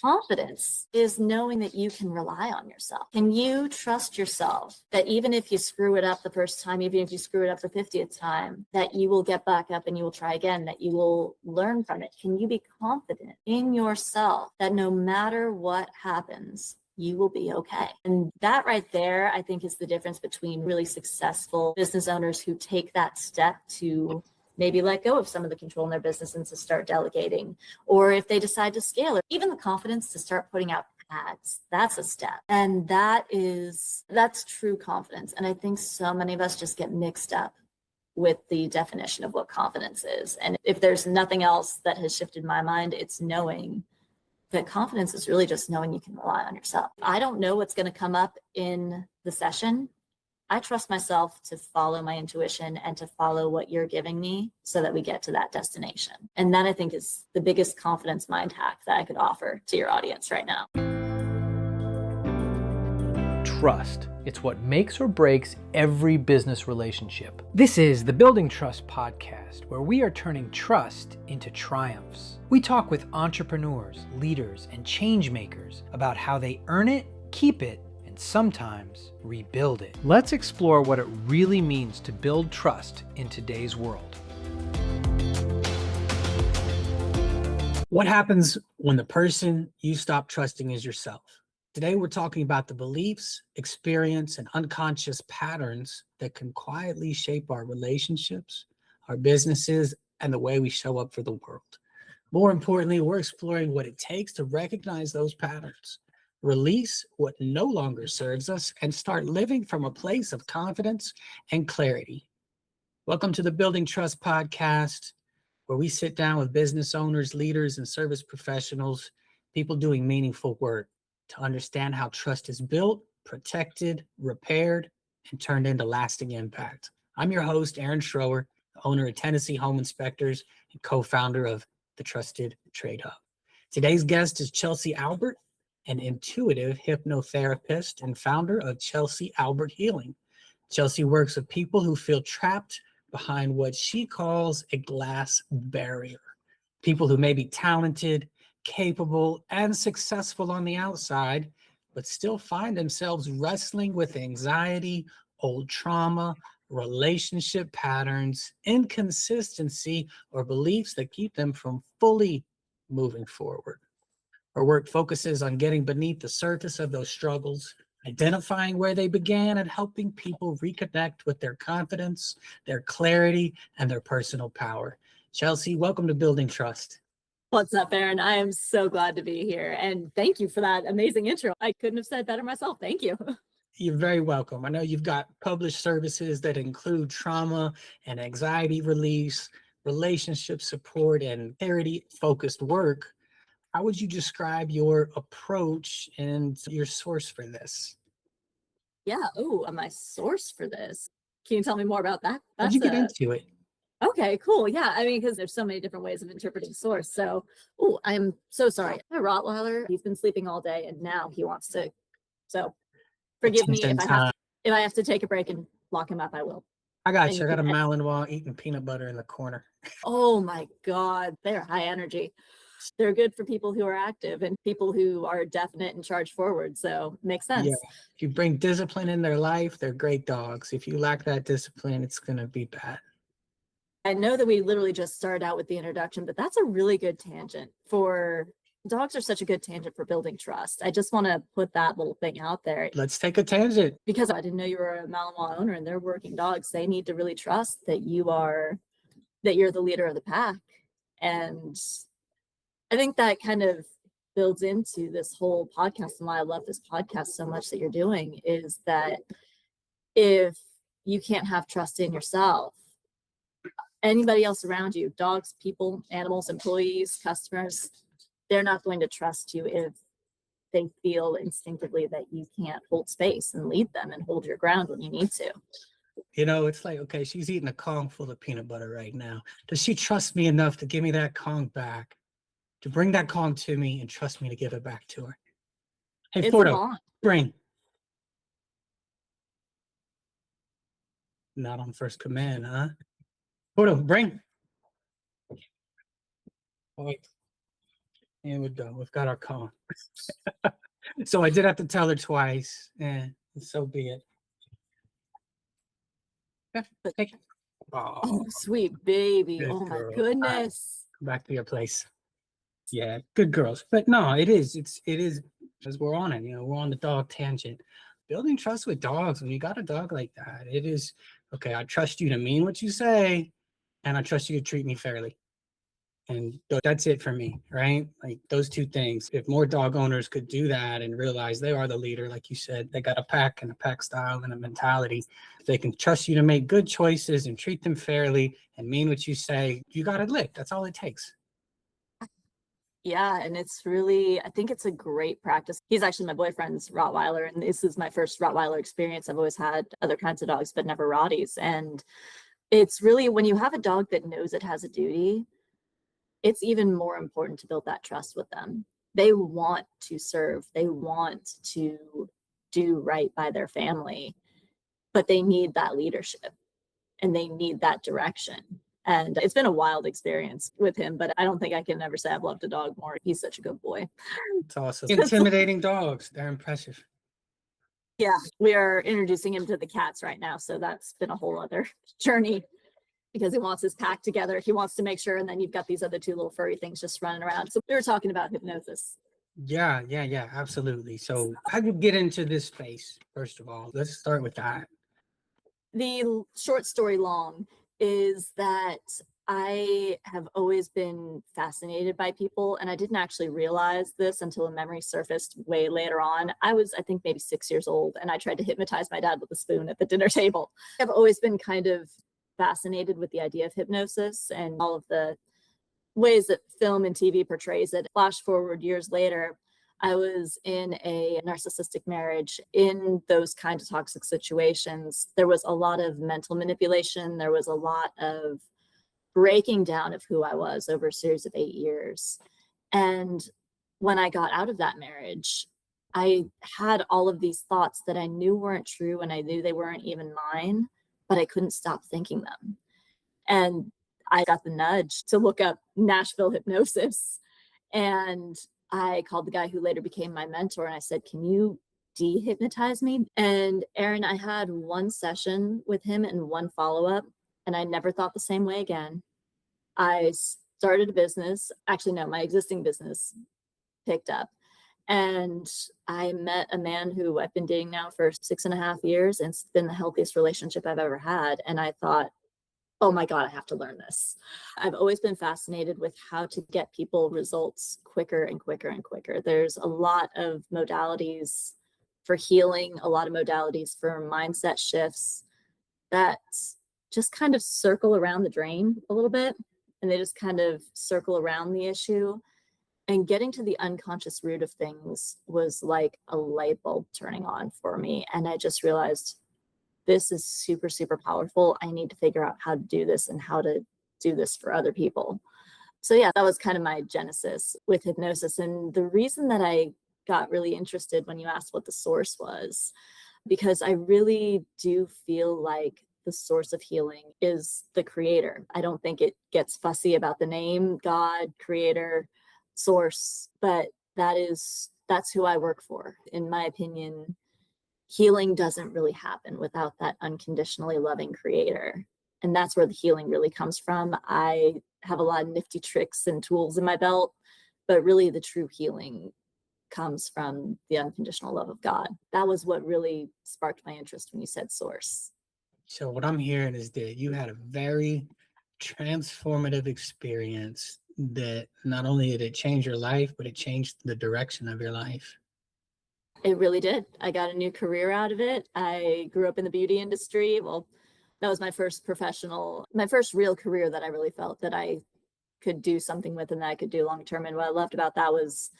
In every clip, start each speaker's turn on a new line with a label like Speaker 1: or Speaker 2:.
Speaker 1: Confidence is knowing that you can rely on yourself. Can you trust yourself that even if you screw it up the first time, even if you screw it up the 50th time, that you will get back up and you will try again, that you will learn from it? Can you be confident in yourself that no matter what happens, you will be okay? And that right there, I think, is the difference between really successful business owners who take that step to maybe let go of some of the control in their business and to start delegating, or if they decide to scale, or even the confidence to start putting out ads. That's a step. And that's true confidence. And I think so many of us just get mixed up with the definition of what confidence is. And if there's nothing else that has shifted my mind, it's knowing that confidence is really just knowing you can rely on yourself. I don't know what's going to come up in the session. I trust myself to follow my intuition and to follow what you're giving me so that we get to that destination. And that, I think, is the biggest confidence mind hack that I could offer to your audience right now.
Speaker 2: Trust. It's what makes or breaks every business relationship.
Speaker 3: This is the Building Trust podcast, where we are turning trust into triumphs. We talk with entrepreneurs, leaders, and change makers about how they earn it, keep it, and sometimes rebuild it. Let's explore what it really means to build trust in today's world.
Speaker 4: What happens when the person you stop trusting is yourself? Today, we're talking about the beliefs, experience, and unconscious patterns that can quietly shape our relationships, our businesses, and the way we show up for the world. More importantly, we're exploring what it takes to recognize those patterns, release what no longer serves us, and start living from a place of confidence and clarity. Welcome to the Building Trust podcast, where we sit down with business owners, leaders, and service professionals, people doing meaningful work to understand how trust is built, protected, repaired, and turned into lasting impact. I'm your host, Aaron Schroer, owner of Tennessee Home Inspectors and co-founder of the Trusted Trade Hub. Today's guest is Chelsey Albert, an intuitive hypnotherapist and founder of Chelsey Albert Healing. Chelsey works with people who feel trapped behind what she calls a glass barrier. People who may be talented, capable, and successful on the outside, but still find themselves wrestling with anxiety, old trauma, relationship patterns, inconsistency, or beliefs that keep them from fully moving forward. Her work focuses on getting beneath the surface of those struggles, identifying where they began, and helping people reconnect with their confidence, their clarity, and their personal power. Chelsey, welcome to Building Trust.
Speaker 1: What's up, Aaron? I am so glad to be here. And thank you for that amazing intro. I couldn't have said better myself. Thank you.
Speaker 4: You're very welcome. I know you've got published services that include trauma and anxiety release, relationship support, and clarity-focused work. How would you describe your approach and your source for this?
Speaker 1: Yeah. Oh, my source for this. Can you tell me more about that?
Speaker 4: How'd you get into it?
Speaker 1: Okay, cool. Yeah. I mean, because there's so many different ways of interpreting source. So, I'm so sorry. My Rottweiler, he's been sleeping all day and now he wants to. So forgive me if I have to take a break and lock him up, I will.
Speaker 4: I got you. I got a Malinois eating peanut butter in the corner.
Speaker 1: Oh my God. They're high energy. They're good for people who are active and people who are definite and charge forward. So makes sense.
Speaker 4: Yeah. If you bring discipline in their life, they're great dogs. If you lack that discipline, it's going to be bad.
Speaker 1: I know that we literally just started out with the introduction, but that's a really good tangent for dogs are such a good tangent for building trust. I just want to put that little thing out there.
Speaker 4: Let's take a tangent.
Speaker 1: Because I didn't know you were a Malinois owner and they're working dogs. They need to really trust that you're the leader of the pack. And I think that kind of builds into this whole podcast, and why I love this podcast so much that you're doing is that if you can't have trust in yourself, anybody else around you, dogs, people, animals, employees, customers, they're not going to trust you if they feel instinctively that you can't hold space and lead them and hold your ground when you need to.
Speaker 4: You know, it's like, okay, she's eating a Kong full of peanut butter right now. Does she trust me enough to give me that Kong back, to bring that Kong to me and trust me to give it back to her? Hey, Fordo, bring. Not on first command, huh? Fordo, bring. Wait. Here we go. We've got our cone. So I did have to tell her twice, and so be it. Yeah, take it.
Speaker 1: Oh,
Speaker 4: Oh,
Speaker 1: sweet baby.
Speaker 4: good
Speaker 1: Oh my
Speaker 4: girl.
Speaker 1: goodness.
Speaker 4: Go back to your place. Yeah, good girls. But no, it is because we're on it. We're on the dog tangent. Building trust with dogs. When you got a dog like that, it is okay. I trust you to mean what you say, and I trust you to treat me fairly. And that's it for me, right? Like those two things. If more dog owners could do that and realize they are the leader, like you said, they got a pack and a pack style and a mentality. If they can trust you to make good choices and treat them fairly and mean what you say, you got it licked. That's all it takes.
Speaker 1: Yeah, and it's really, I think it's a great practice. He's actually my boyfriend's Rottweiler, and this is my first Rottweiler experience. I've always had other kinds of dogs, but never Rotties. And it's really when you have a dog that knows it has a duty, it's even more important to build that trust with them. They want to serve, they want to do right by their family, but they need that leadership and they need that direction. And it's been a wild experience with him, but I don't think I can ever say I've loved a dog more. He's such a good boy.
Speaker 4: It's awesome. Intimidating dogs. They're impressive.
Speaker 1: Yeah, we are introducing him to the cats right now. So that's been a whole other journey because he wants his pack together. He wants to make sure. And then you've got these other two little furry things just running around. So we were talking about hypnosis.
Speaker 4: Yeah, absolutely. So how do you get into this space? First of all, let's start with that.
Speaker 1: The short story long is that I have always been fascinated by people, and I didn't actually realize this until a memory surfaced way later on. I was, I think, maybe 6 years old, and I tried to hypnotize my dad with a spoon at the dinner table. I've always been kind of fascinated with the idea of hypnosis and all of the ways that film and TV portrays it. Flash forward years later, I was in a narcissistic marriage. In those kind of toxic situations, there was a lot of mental manipulation. There was a lot of breaking down of who I was over a series of 8 years. And when I got out of that marriage, I had all of these thoughts that I knew weren't true and I knew they weren't even mine, but I couldn't stop thinking them. And I got the nudge to look up Nashville hypnosis. And I called the guy who later became my mentor and I said, "Can you dehypnotize me?" And Aaron, I had one session with him and one follow-up, and I never thought the same way again. I started a business. Actually, no, my existing business picked up. And I met a man who I've been dating now for 6.5 years, and it's been the healthiest relationship I've ever had. And I thought, oh my God, I have to learn this. I've always been fascinated with how to get people results quicker and quicker and quicker. There's a lot of modalities for healing, a lot of modalities for mindset shifts that just kind of circle around the drain a little bit. And they just kind of circle around the issue. And getting to the unconscious root of things was like a light bulb turning on for me. And I just realized, this is super, super powerful. I need to figure out how to do this and how to do this for other people. So yeah, that was kind of my genesis with hypnosis. And the reason that I got really interested when you asked what the source was, because I really do feel like the source of healing is the creator. I don't think it gets fussy about the name, God, creator, source, but that's who I work for. In my opinion, healing doesn't really happen without that unconditionally loving creator. And that's where the healing really comes from. I have a lot of nifty tricks and tools in my belt, but really the true healing comes from the unconditional love of God. That was what really sparked my interest when you said source.
Speaker 4: So what I'm hearing is that you had a very transformative experience that not only did it change your life, but it changed the direction of your life.
Speaker 1: It really did. I got a new career out of it. I grew up in the beauty industry. Well, that was my first real career that I really felt that I could do something with and that I could do long term. And what I loved about that was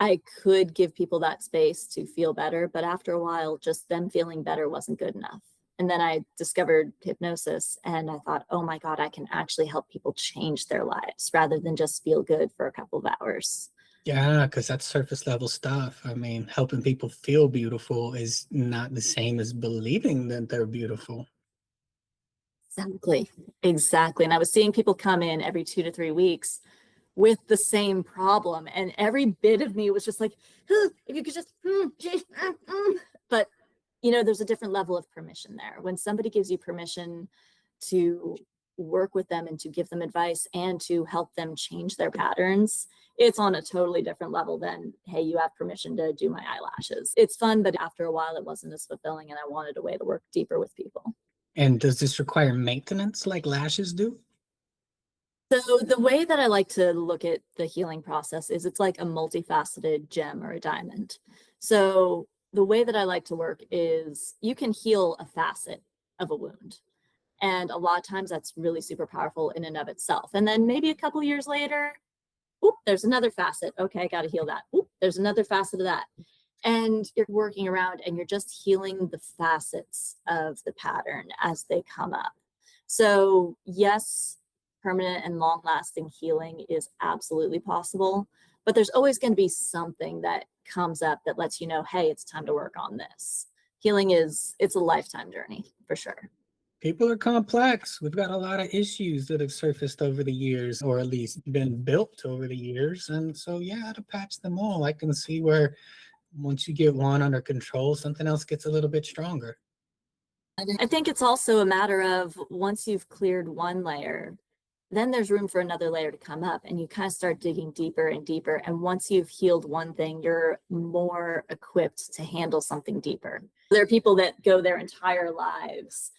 Speaker 1: I could give people that space to feel better, but after a while, just them feeling better wasn't good enough. And then I discovered hypnosis and I thought, oh my God, I can actually help people change their lives rather than just feel good for a couple of hours.
Speaker 4: Yeah, because that's surface level stuff. I mean, helping people feel beautiful is not the same as believing that they're beautiful.
Speaker 1: Exactly. And I was seeing people come in every 2 to 3 weeks with the same problem. And every bit of me was just like, if you could just, but there's a different level of permission there. When somebody gives you permission to work with them and to give them advice and to help them change their patterns, it's on a totally different level than, hey, you have permission to do my eyelashes. It's fun, but after a while it wasn't as fulfilling, and I wanted a way to work deeper with people.
Speaker 4: And does this require maintenance like lashes do?
Speaker 1: So the way that I like to look at the healing process is it's like a multifaceted gem or a diamond. So the way that I like to work is you can heal a facet of a wound. And a lot of times that's really super powerful in and of itself. And then maybe a couple years later, there's another facet. Okay, I got to heal that. There's another facet of that. And you're working around and you're just healing the facets of the pattern as they come up. So yes, permanent and long-lasting healing is absolutely possible, but there's always going to be something that comes up that lets you know, hey, it's time to work on this. Healing it's a lifetime journey for sure.
Speaker 4: People are complex. We've got a lot of issues that have surfaced over the years, or at least been built over the years. And so, yeah, to patch them all, I can see where once you get one under control, something else gets a little bit stronger.
Speaker 1: I think it's also a matter of once you've cleared one layer, then there's room for another layer to come up, and you kind of start digging deeper and deeper. And once you've healed one thing, you're more equipped to handle something deeper. There are people that go their entire lives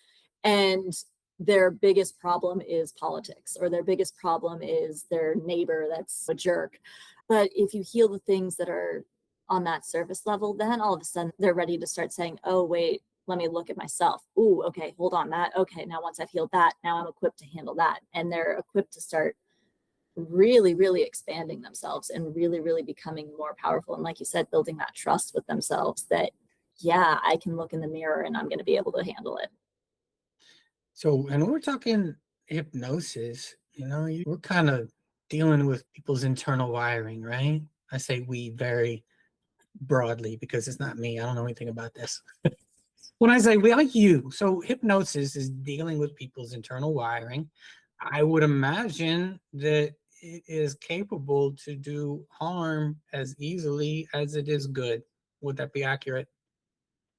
Speaker 1: and their biggest problem is politics, or their biggest problem is their neighbor that's a jerk. But if you heal the things that are on that surface level, then all of a sudden they're ready to start saying, oh, wait, let me look at myself. Ooh, okay, hold on that. Okay, now once I've healed that, now I'm equipped to handle that. And they're equipped to start really, really expanding themselves and really, really becoming more powerful. And like you said, building that trust with themselves that, yeah, I can look in the mirror and I'm going to be able to handle it.
Speaker 4: So, and when we're talking hypnosis, we're kind of dealing with people's internal wiring, right? I say we very broadly because it's not me. I don't know anything about this. When I say we, like you, so hypnosis is dealing with people's internal wiring. I would imagine that it is capable to do harm as easily as it is good. Would that be accurate?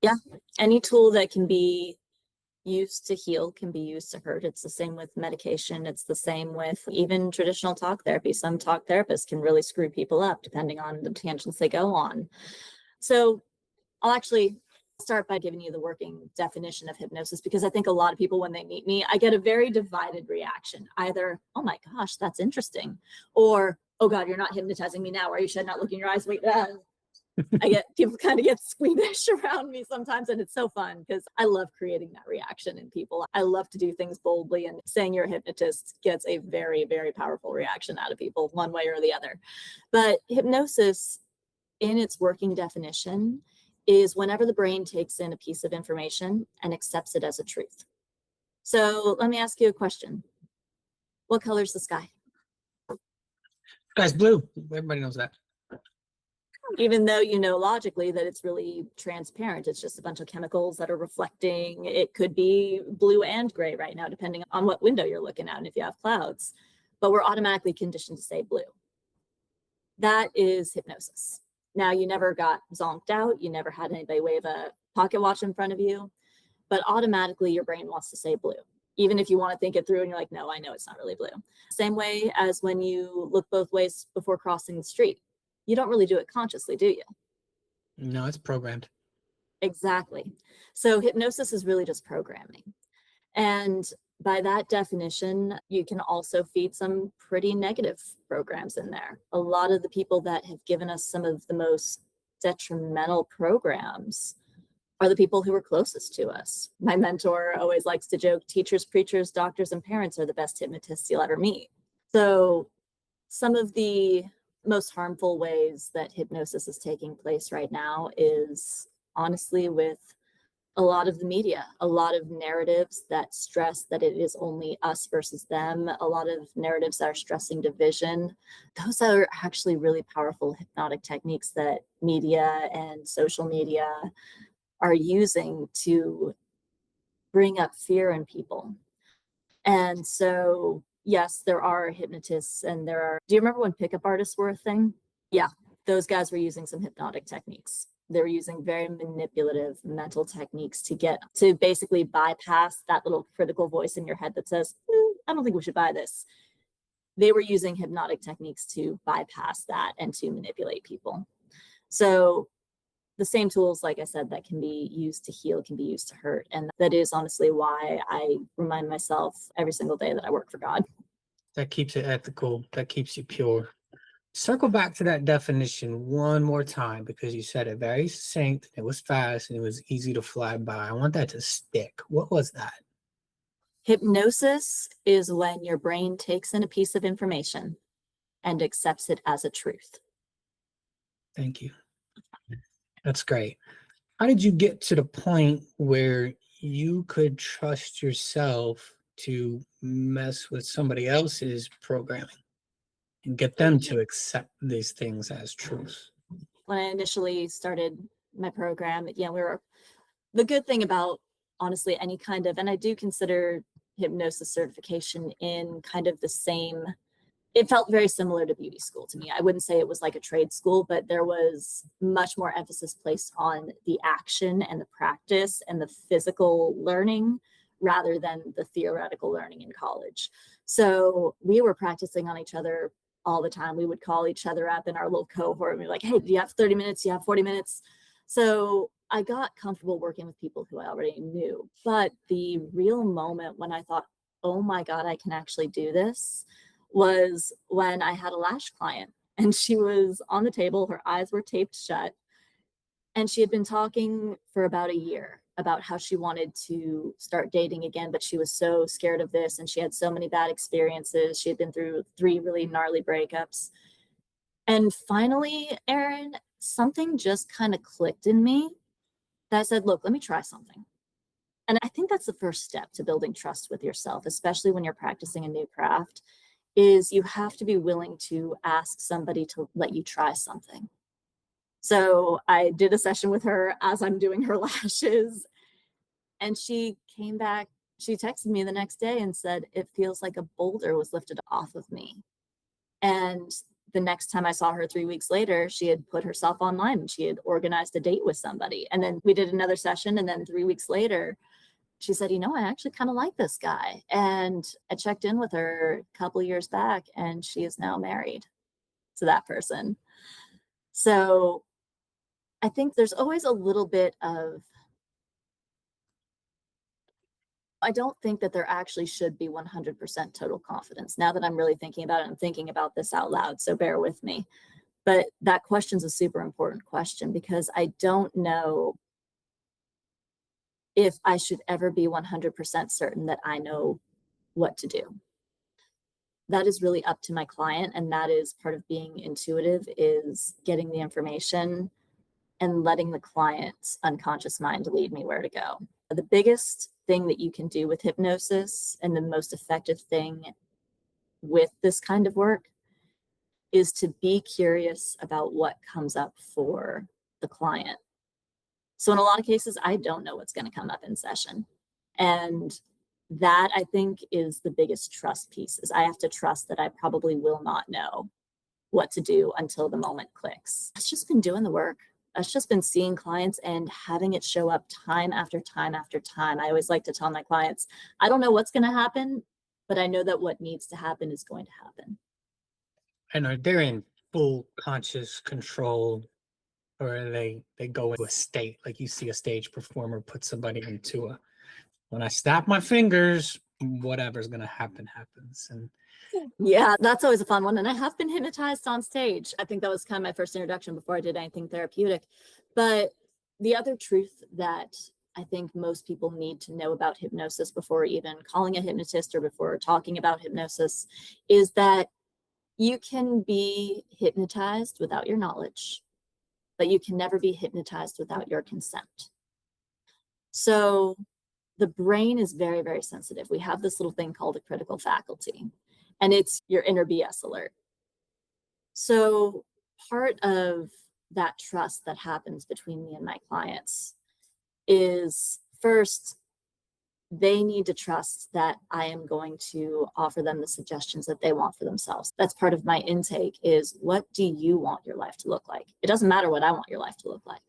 Speaker 1: Yeah, any tool that can be used to heal can be used to hurt. It's the same with medication. It's the same with even traditional talk therapy. Some talk therapists can really screw people up depending on the tangents they go on. So I'll actually start by giving you the working definition of hypnosis, because I think a lot of people, when they meet me, I get a very divided reaction. Either, oh my gosh, that's interesting, or, oh God, you're not hypnotizing me now. Are you sure not looking in your eyes? Wait, I get people kind of get squeamish around me sometimes, and it's so fun because I love creating that reaction in people. I love to do things boldly, and saying you're a hypnotist gets a very, very powerful reaction out of people one way or the other. But hypnosis, in its working definition, is whenever the brain takes in a piece of information and accepts it as a truth. So let me ask you a question. What color is the sky?
Speaker 4: Sky's blue. Everybody knows that.
Speaker 1: Even though you know logically that it's really transparent, it's just a bunch of chemicals that are reflecting. It could be blue and gray right now, depending on what window you're looking at and if you have clouds, but we're automatically conditioned to say blue. That is hypnosis. Now, you never got zonked out, you never had anybody wave a pocket watch in front of you, but automatically your brain wants to say blue, even if you want to think it through and you're like, no, I know it's not really blue. Same way as when you look both ways before crossing the street. You don't really do it consciously, do you?
Speaker 4: No, it's programmed.
Speaker 1: Exactly. So hypnosis is really just programming. And by that definition, you can also feed some pretty negative programs in there. A lot of the people that have given us some of the most detrimental programs are the people who are closest to us. My mentor always likes to joke, teachers, preachers, doctors, and parents are the best hypnotists you'll ever meet. So some of the most harmful ways that hypnosis is taking place right now is honestly with a lot of the media, a lot of narratives that stress that it is only us versus them, a lot of narratives that are stressing division. Those are actually really powerful hypnotic techniques that media and social media are using to bring up fear in people. And so yes, there are hypnotists and do you remember when pickup artists were a thing? Yeah, those guys were using some hypnotic techniques. They were using very manipulative mental techniques to basically bypass that little critical voice in your head that says, I don't think we should buy this. They were using hypnotic techniques to bypass that and to manipulate people. So the same tools, like I said, that can be used to heal can be used to hurt. And that is honestly why I remind myself every single day that I work for God.
Speaker 4: That keeps it ethical. That keeps you pure. Circle back to that definition one more time because you said it very succinct. It was fast and it was easy to fly by. I want that to stick. What was that?
Speaker 1: Hypnosis is when your brain takes in a piece of information and accepts it as a truth.
Speaker 4: Thank you. That's great. How did you get to the point where you could trust yourself to mess with somebody else's programming and get them to accept these things as truth?
Speaker 1: When I initially started my program, the good thing about honestly any kind of, and I do consider hypnosis certification in kind of the same, it felt very similar to beauty school to me. I wouldn't say it was like a trade school, but there was much more emphasis placed on the action and the practice and the physical learning rather than the theoretical learning in college. So we were practicing on each other all the time. We would call each other up in our little cohort and be like, hey, do you have 30 minutes? Do you have 40 minutes? So I got comfortable working with people who I already knew. But the real moment when I thought, oh my God, I can actually do this, was when I had a lash client and she was on the table, her eyes were taped shut, and she had been talking for about a year about how she wanted to start dating again, but she was so scared of this and she had so many bad experiences. She had been through 3 really gnarly breakups. And finally, Aaron, something just kind of clicked in me that said, look, let me try something. And I think that's the first step to building trust with yourself, especially when you're practicing a new craft, is you have to be willing to ask somebody to let you try something. So I did a session with her as I'm doing her lashes, and she came back, she texted me the next day and said, it feels like a boulder was lifted off of me. And the next time I saw her 3 weeks later, she had put herself online and she had organized a date with somebody. And then we did another session. And then 3 weeks later, she said, I actually kind of like this guy. And I checked in with her a couple of years back and she is now married to that person. So I think there's always a little bit of, I don't think that there actually should be 100% total confidence. Now that I'm really thinking about it, I'm thinking about this out loud, so bear with me. But that question's a super important question because I don't know if I should ever be 100% certain that I know what to do. That is really up to my client, and that is part of being intuitive, is getting the information and letting the client's unconscious mind lead me where to go. The biggest thing that you can do with hypnosis and the most effective thing with this kind of work is to be curious about what comes up for the client. So in a lot of cases, I don't know what's going to come up in session. And that, I think, is the biggest trust piece, is I have to trust that I probably will not know what to do until the moment clicks. It's just been doing the work. It's just been seeing clients and having it show up time after time after time. I always like to tell my clients, I don't know what's going to happen, but I know that what needs to happen is going to happen.
Speaker 4: And they're in full conscious control, or they go into a state like you see a stage performer put somebody into a, when I snap my fingers, whatever's going to happen happens. And
Speaker 1: yeah, that's always a fun one. And I have been hypnotized on stage. I think that was kind of my first introduction before I did anything therapeutic. But the other truth that I think most people need to know about hypnosis before even calling a hypnotist or before talking about hypnosis is that you can be hypnotized without your knowledge, but you can never be hypnotized without your consent. So the brain is very, very sensitive. We have this little thing called a critical faculty, and it's your inner BS alert. So part of that trust that happens between me and my clients is, first, they need to trust that I am going to offer them the suggestions that they want for themselves. That's part of my intake is, what do you want your life to look like? It doesn't matter what I want your life to look like,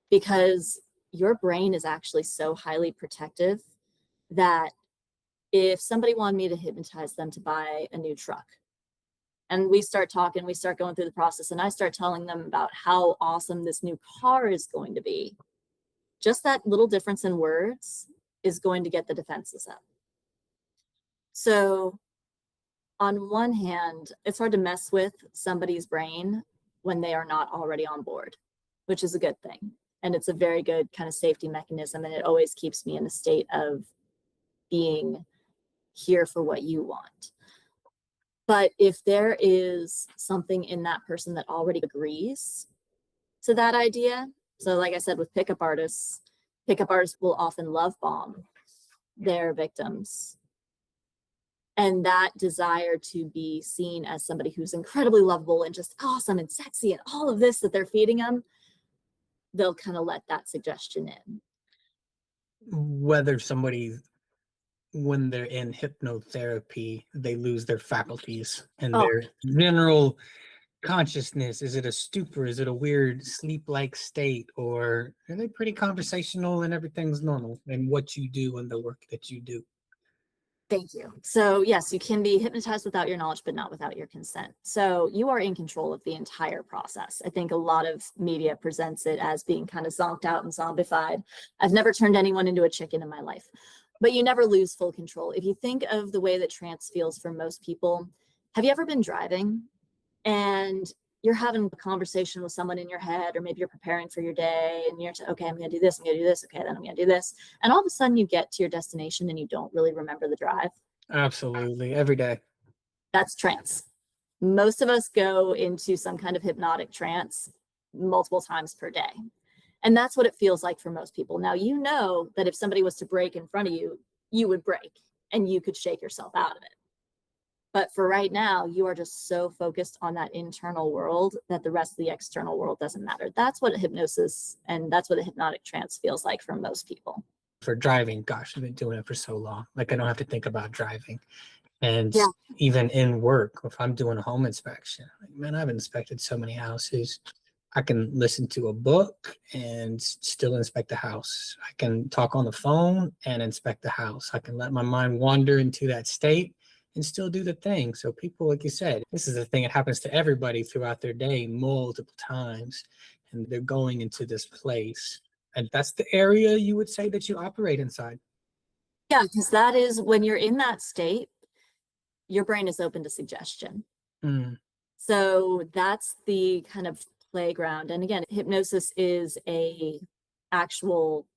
Speaker 1: because your brain is actually so highly protective that if somebody wanted me to hypnotize them to buy a new truck, and we start talking, we start going through the process, and I start telling them about how awesome this new car is going to be, just that little difference in words is going to get the defenses up. So on one hand, it's hard to mess with somebody's brain when they are not already on board, which is a good thing. And it's a very good kind of safety mechanism. And it always keeps me in a state of being here for what you want. But if there is something in that person that already agrees to that idea, so like I said, with pickup artists will often love bomb their victims. And that desire to be seen as somebody who's incredibly lovable and just awesome and sexy and all of this that they're feeding them, they'll kind of let that suggestion in.
Speaker 4: Whether somebody, when they're in hypnotherapy, they lose their faculties and their general consciousness. Is it a stupor? Is it a weird sleep-like state? Or are they pretty conversational and everything's normal in what you do and the work that you do?
Speaker 1: Thank you. So yes, you can be hypnotized without your knowledge, but not without your consent. So you are in control of the entire process. I think a lot of media presents it as being kind of zonked out and zombified. I've never turned anyone into a chicken in my life, but you never lose full control. If you think of the way that trance feels for most people, have you ever been driving and you're having a conversation with someone in your head, or maybe you're preparing for your day and you're okay, I'm going to do this, I'm going to do this. Okay, then I'm going to do this. And all of a sudden you get to your destination and you don't really remember the drive.
Speaker 4: Absolutely. Every day.
Speaker 1: That's trance. Most of us go into some kind of hypnotic trance multiple times per day. And that's what it feels like for most people. Now, you know that if somebody was to break in front of you, you would break and you could shake yourself out of it. But for right now, you are just so focused on that internal world that the rest of the external world doesn't matter. That's what hypnosis and that's what a hypnotic trance feels like for most people.
Speaker 4: For driving, gosh, I've been doing it for so long. Like, I don't have to think about driving. And
Speaker 1: Yeah.
Speaker 4: even in work, if I'm doing a home inspection, like, man, I've inspected so many houses. I can listen to a book and still inspect the house. I can talk on the phone and inspect the house. I can let my mind wander into that state and still do the thing. So people, like you said, this is the thing that happens to everybody throughout their day multiple times. And they're going into this place. And that's the area you would say that you operate inside.
Speaker 1: Yeah, because that is when you're in that state, your brain is open to suggestion.
Speaker 4: Mm.
Speaker 1: So that's the kind of playground. And again, hypnosis is a actual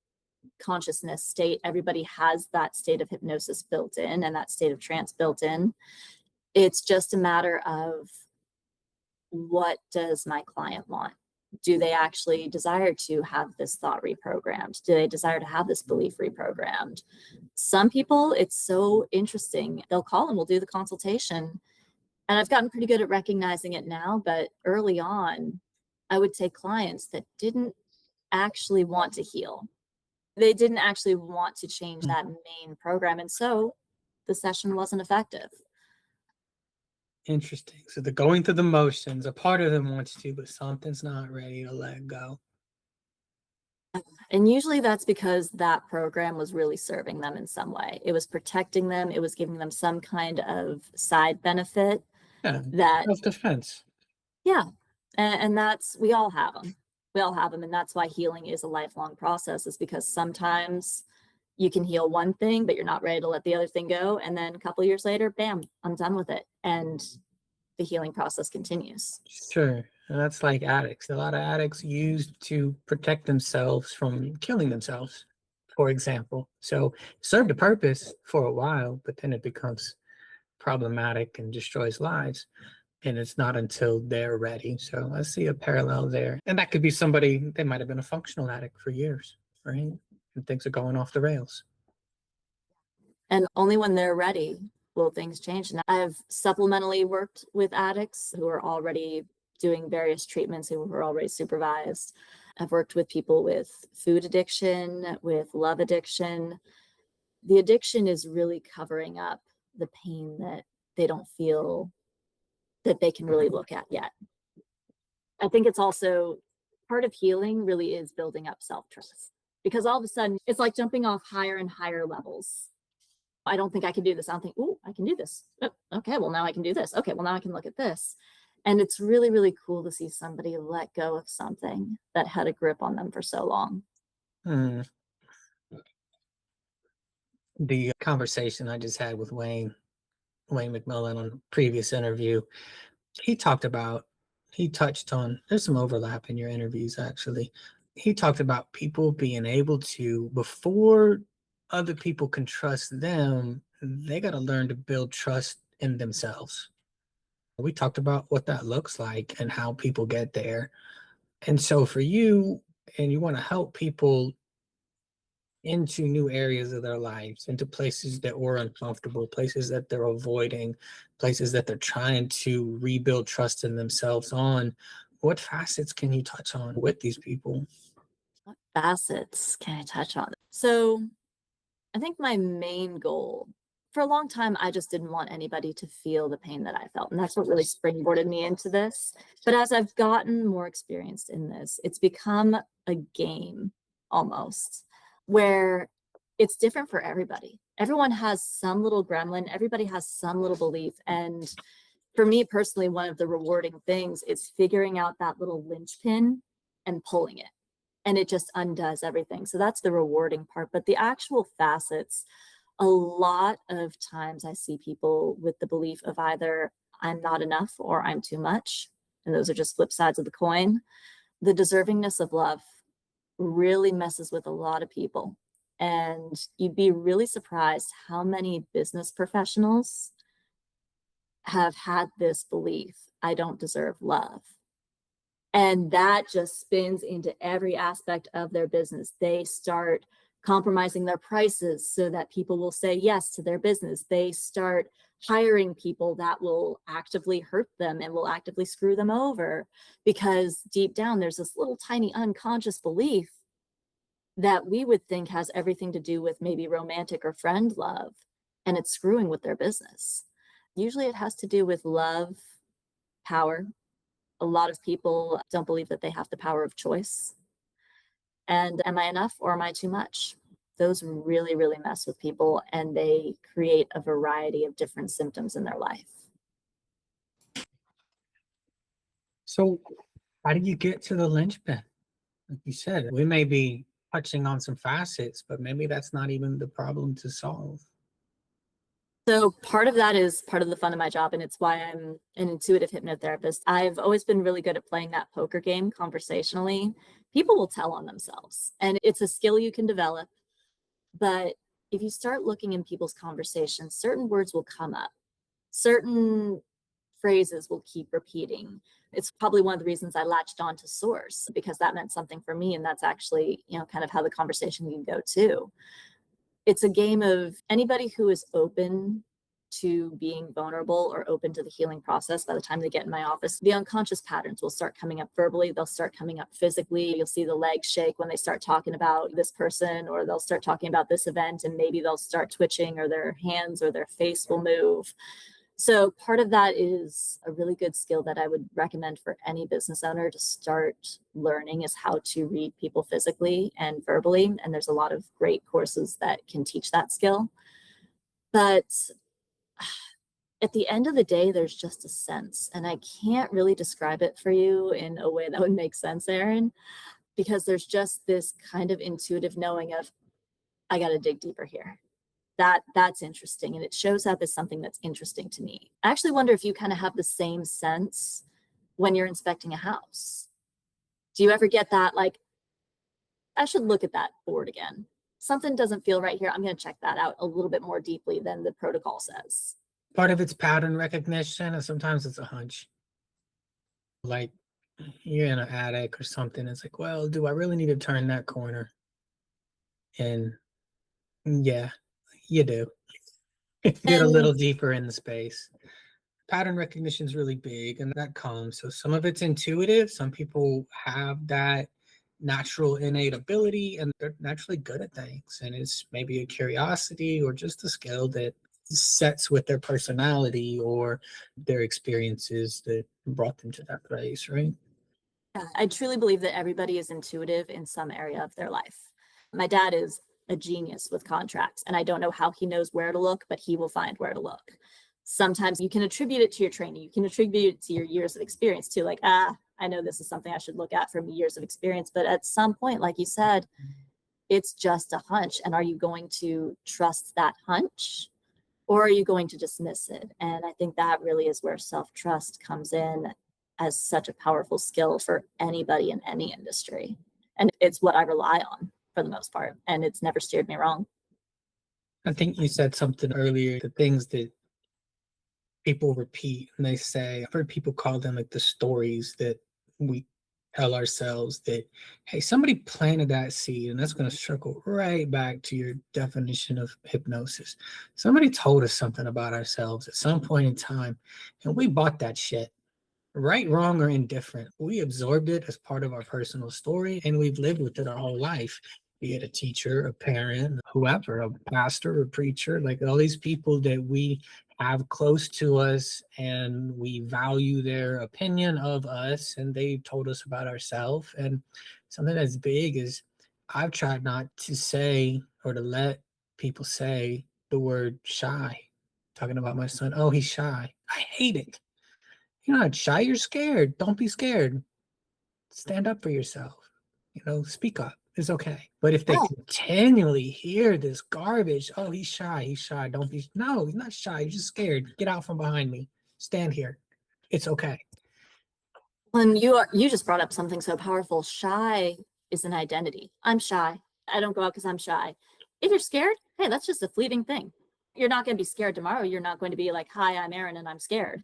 Speaker 1: consciousness state. Everybody has that state of hypnosis built in and that state of trance built in. It's just a matter of, what does my client want? Do they actually desire to have this thought reprogrammed? Do they desire to have this belief reprogrammed? Some people, it's so interesting. They'll call and we'll do the consultation. And I've gotten pretty good at recognizing it now, but early on, I would take clients that didn't actually want to heal. They didn't actually want to change that main program. And so the session wasn't effective.
Speaker 4: Interesting. So they're going through the motions. A part of them wants to, but something's not ready to let go.
Speaker 1: And usually that's because that program was really serving them in some way. It was protecting them. It was giving them some kind of side benefit.
Speaker 4: Yeah,
Speaker 1: that
Speaker 4: self-defense.
Speaker 1: Yeah. And that's, we all have them. We all have them. And that's why healing is a lifelong process, is because sometimes you can heal one thing, but you're not ready to let the other thing go. And then a couple of years later, bam, I'm done with it. And the healing process continues.
Speaker 4: Sure. And that's like addicts. A lot of addicts use to protect themselves from killing themselves, for example. So it served a purpose for a while, but then it becomes problematic and destroys lives. And it's not until they're ready. So I see a parallel there. And that could be somebody, they might have been a functional addict for years, right? And things are going off the rails.
Speaker 1: And only when they're ready will things change. And I've supplementally worked with addicts who are already doing various treatments, who were already supervised. I've worked with people with food addiction, with love addiction. The addiction is really covering up the pain that they don't feel that they can really look at yet. I think it's also part of healing really is building up self-trust, because all of a sudden it's like jumping off higher and higher levels. I don't think I can do this. I don't think, oh, I can do this. Oh, okay, well, now I can do this. Okay, well, now I can look at this. And it's really, really cool to see somebody let go of something that had a grip on them for so long.
Speaker 4: Hmm. The conversation I just had with Wayne McMillan on a previous interview, he touched on, there's some overlap in your interviews actually. He talked about people being able to, before other people can trust them, they got to learn to build trust in themselves. We talked about what that looks like and how people get there. And so for you, and you want to help people into new areas of their lives, into places that were uncomfortable, places that they're avoiding, places that they're trying to rebuild trust in themselves on. What facets can you touch on with these people?
Speaker 1: What facets can I touch on? So I think my main goal, for a long time, I just didn't want anybody to feel the pain that I felt. And that's what really springboarded me into this. But as I've gotten more experienced in this, it's become a game almost, where it's different for everybody. Everyone has some little gremlin, everybody has some little belief. And for me personally, one of the rewarding things is figuring out that little linchpin and pulling it. And it just undoes everything. So that's the rewarding part. But the actual facets, a lot of times I see people with the belief of either I'm not enough or I'm too much. And those are just flip sides of the coin. The deservingness of love really messes with a lot of people. And you'd be really surprised how many business professionals have had this belief, I don't deserve love. And that just spins into every aspect of their business. They start compromising their prices so that people will say yes to their business. They start hiring people that will actively hurt them and will actively screw them over, because deep down there's this little tiny unconscious belief that we would think has everything to do with maybe romantic or friend love, and it's screwing with their business. Usually it has to do with love, power. A lot of people don't believe that they have the power of choice. And am I enough or am I too much? Those really, really mess with people, and they create a variety of different symptoms in their life.
Speaker 4: So how do you get to the linchpin? Like you said, we may be touching on some facets, but maybe that's not even the problem to solve.
Speaker 1: So part of that is part of the fun of my job, and it's why I'm an intuitive hypnotherapist. I've always been really good at playing that poker game conversationally. People will tell on themselves, and it's a skill you can develop. But if you start looking in people's conversations, certain words will come up, certain phrases will keep repeating. It's probably one of the reasons I latched on to source, because that meant something for me, and that's actually, kind of how the conversation can go too. It's a game of anybody who is open to being vulnerable or open to the healing process. By the time they get in my office, the unconscious patterns will start coming up verbally. They'll start coming up physically. You'll see the legs shake when they start talking about this person, or they'll start talking about this event, and maybe they'll start twitching, or their hands or their face will move. So part of that is a really good skill that I would recommend for any business owner to start learning, is how to read people physically and verbally. And there's a lot of great courses that can teach that skill. But at the end of the day, there's just a sense, and I can't really describe it for you in a way that would make sense, Aaron, because there's just this kind of intuitive knowing of, I got to dig deeper here. That's interesting, and it shows up as something that's interesting to me. I actually wonder if you kind of have the same sense when you're inspecting a house. Do you ever get that, like, I should look at that board again? Something doesn't feel right here. I'm going to check that out a little bit more deeply than the protocol says.
Speaker 4: Part of it's pattern recognition, and sometimes it's a hunch. Like you're in an attic or something. It's like, well, do I really need to turn that corner? And yeah, you do. Get a little deeper in the space. Pattern recognition is really big, and that comes. So some of it's intuitive. Some people have that natural innate ability and they're naturally good at things. And it's maybe a curiosity or just a skill that sets with their personality or their experiences that brought them to that place, right?
Speaker 1: Yeah, I truly believe that everybody is intuitive in some area of their life. My dad is a genius with contracts, and I don't know how he knows where to look, but he will find where to look. Sometimes you can attribute it to your training. You can attribute it to your years of experience too. Like, I know this is something I should look at from years of experience, but at some point, like you said, it's just a hunch. And are you going to trust that hunch or are you going to dismiss it? And I think that really is where self-trust comes in as such a powerful skill for anybody in any industry. And it's what I rely on for the most part. And it's never steered me wrong.
Speaker 4: I think you said something earlier, the things that people repeat and they say, I've heard people call them like the stories that we tell ourselves that, hey, somebody planted that seed, and that's going to circle right back to your definition of hypnosis. Somebody told us something about ourselves at some point in time, and we bought that shit. Right, wrong, or indifferent. We absorbed it as part of our personal story, and we've lived with it our whole life, be it a teacher, a parent, whoever, a pastor, a preacher, like all these people that we have close to us and we value their opinion of us and they told us about ourselves. And something that's big is I've tried not to say or to let people say the word shy. Talking about my son, oh, he's shy. I hate it. You're not shy, you're scared. Don't be scared. Stand up for yourself. Speak up. It's okay. But if they continually hear this garbage, oh, he's shy, don't be. No, he's not shy, he's just scared. Get out from behind me. Stand here. It's okay.
Speaker 1: When you just brought up something so powerful. Shy is an identity. I'm shy. I don't go out because I'm shy. If you're scared, hey, that's just a fleeting thing. You're not going to be scared tomorrow. You're not going to be like, hi, I'm Erin and I'm scared.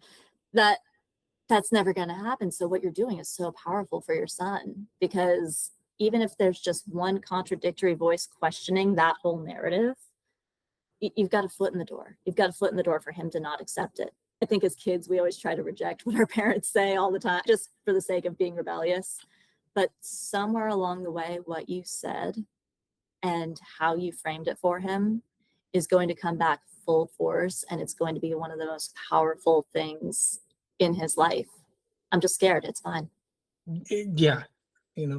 Speaker 1: That's never going to happen. So what you're doing is so powerful for your son, because even if there's just one contradictory voice questioning that whole narrative, you've got a foot in the door. You've got a foot in the door for him to not accept it. I think as kids, we always try to reject what our parents say all the time, just for the sake of being rebellious. But somewhere along the way, what you said and how you framed it for him is going to come back full force. And it's going to be one of the most powerful things in his life. I'm just scared. It's fine.
Speaker 4: Yeah.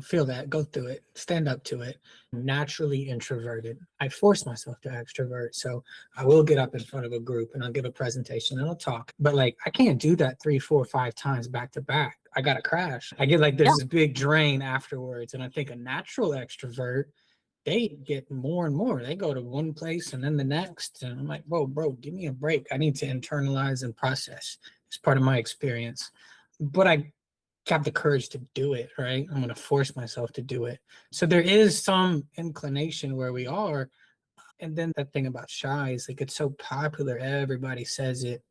Speaker 4: Feel that, go through it, stand up to it. Naturally introverted. I force myself to extrovert. So I will get up in front of a group and I'll give a presentation and I'll talk. But like, I can't do that 3, 4, 5 times back to back. I got to crash. I get like, there's this big drain afterwards. And I think a natural extrovert, they get more and more. They go to one place and then the next. And I'm like, whoa, bro, give me a break. I need to internalize and process. It's part of my experience. But I have the courage to do it, right? I'm going to force myself to do it. So there is some inclination where we are. And then that thing about shy is like, it's so popular. Everybody says it.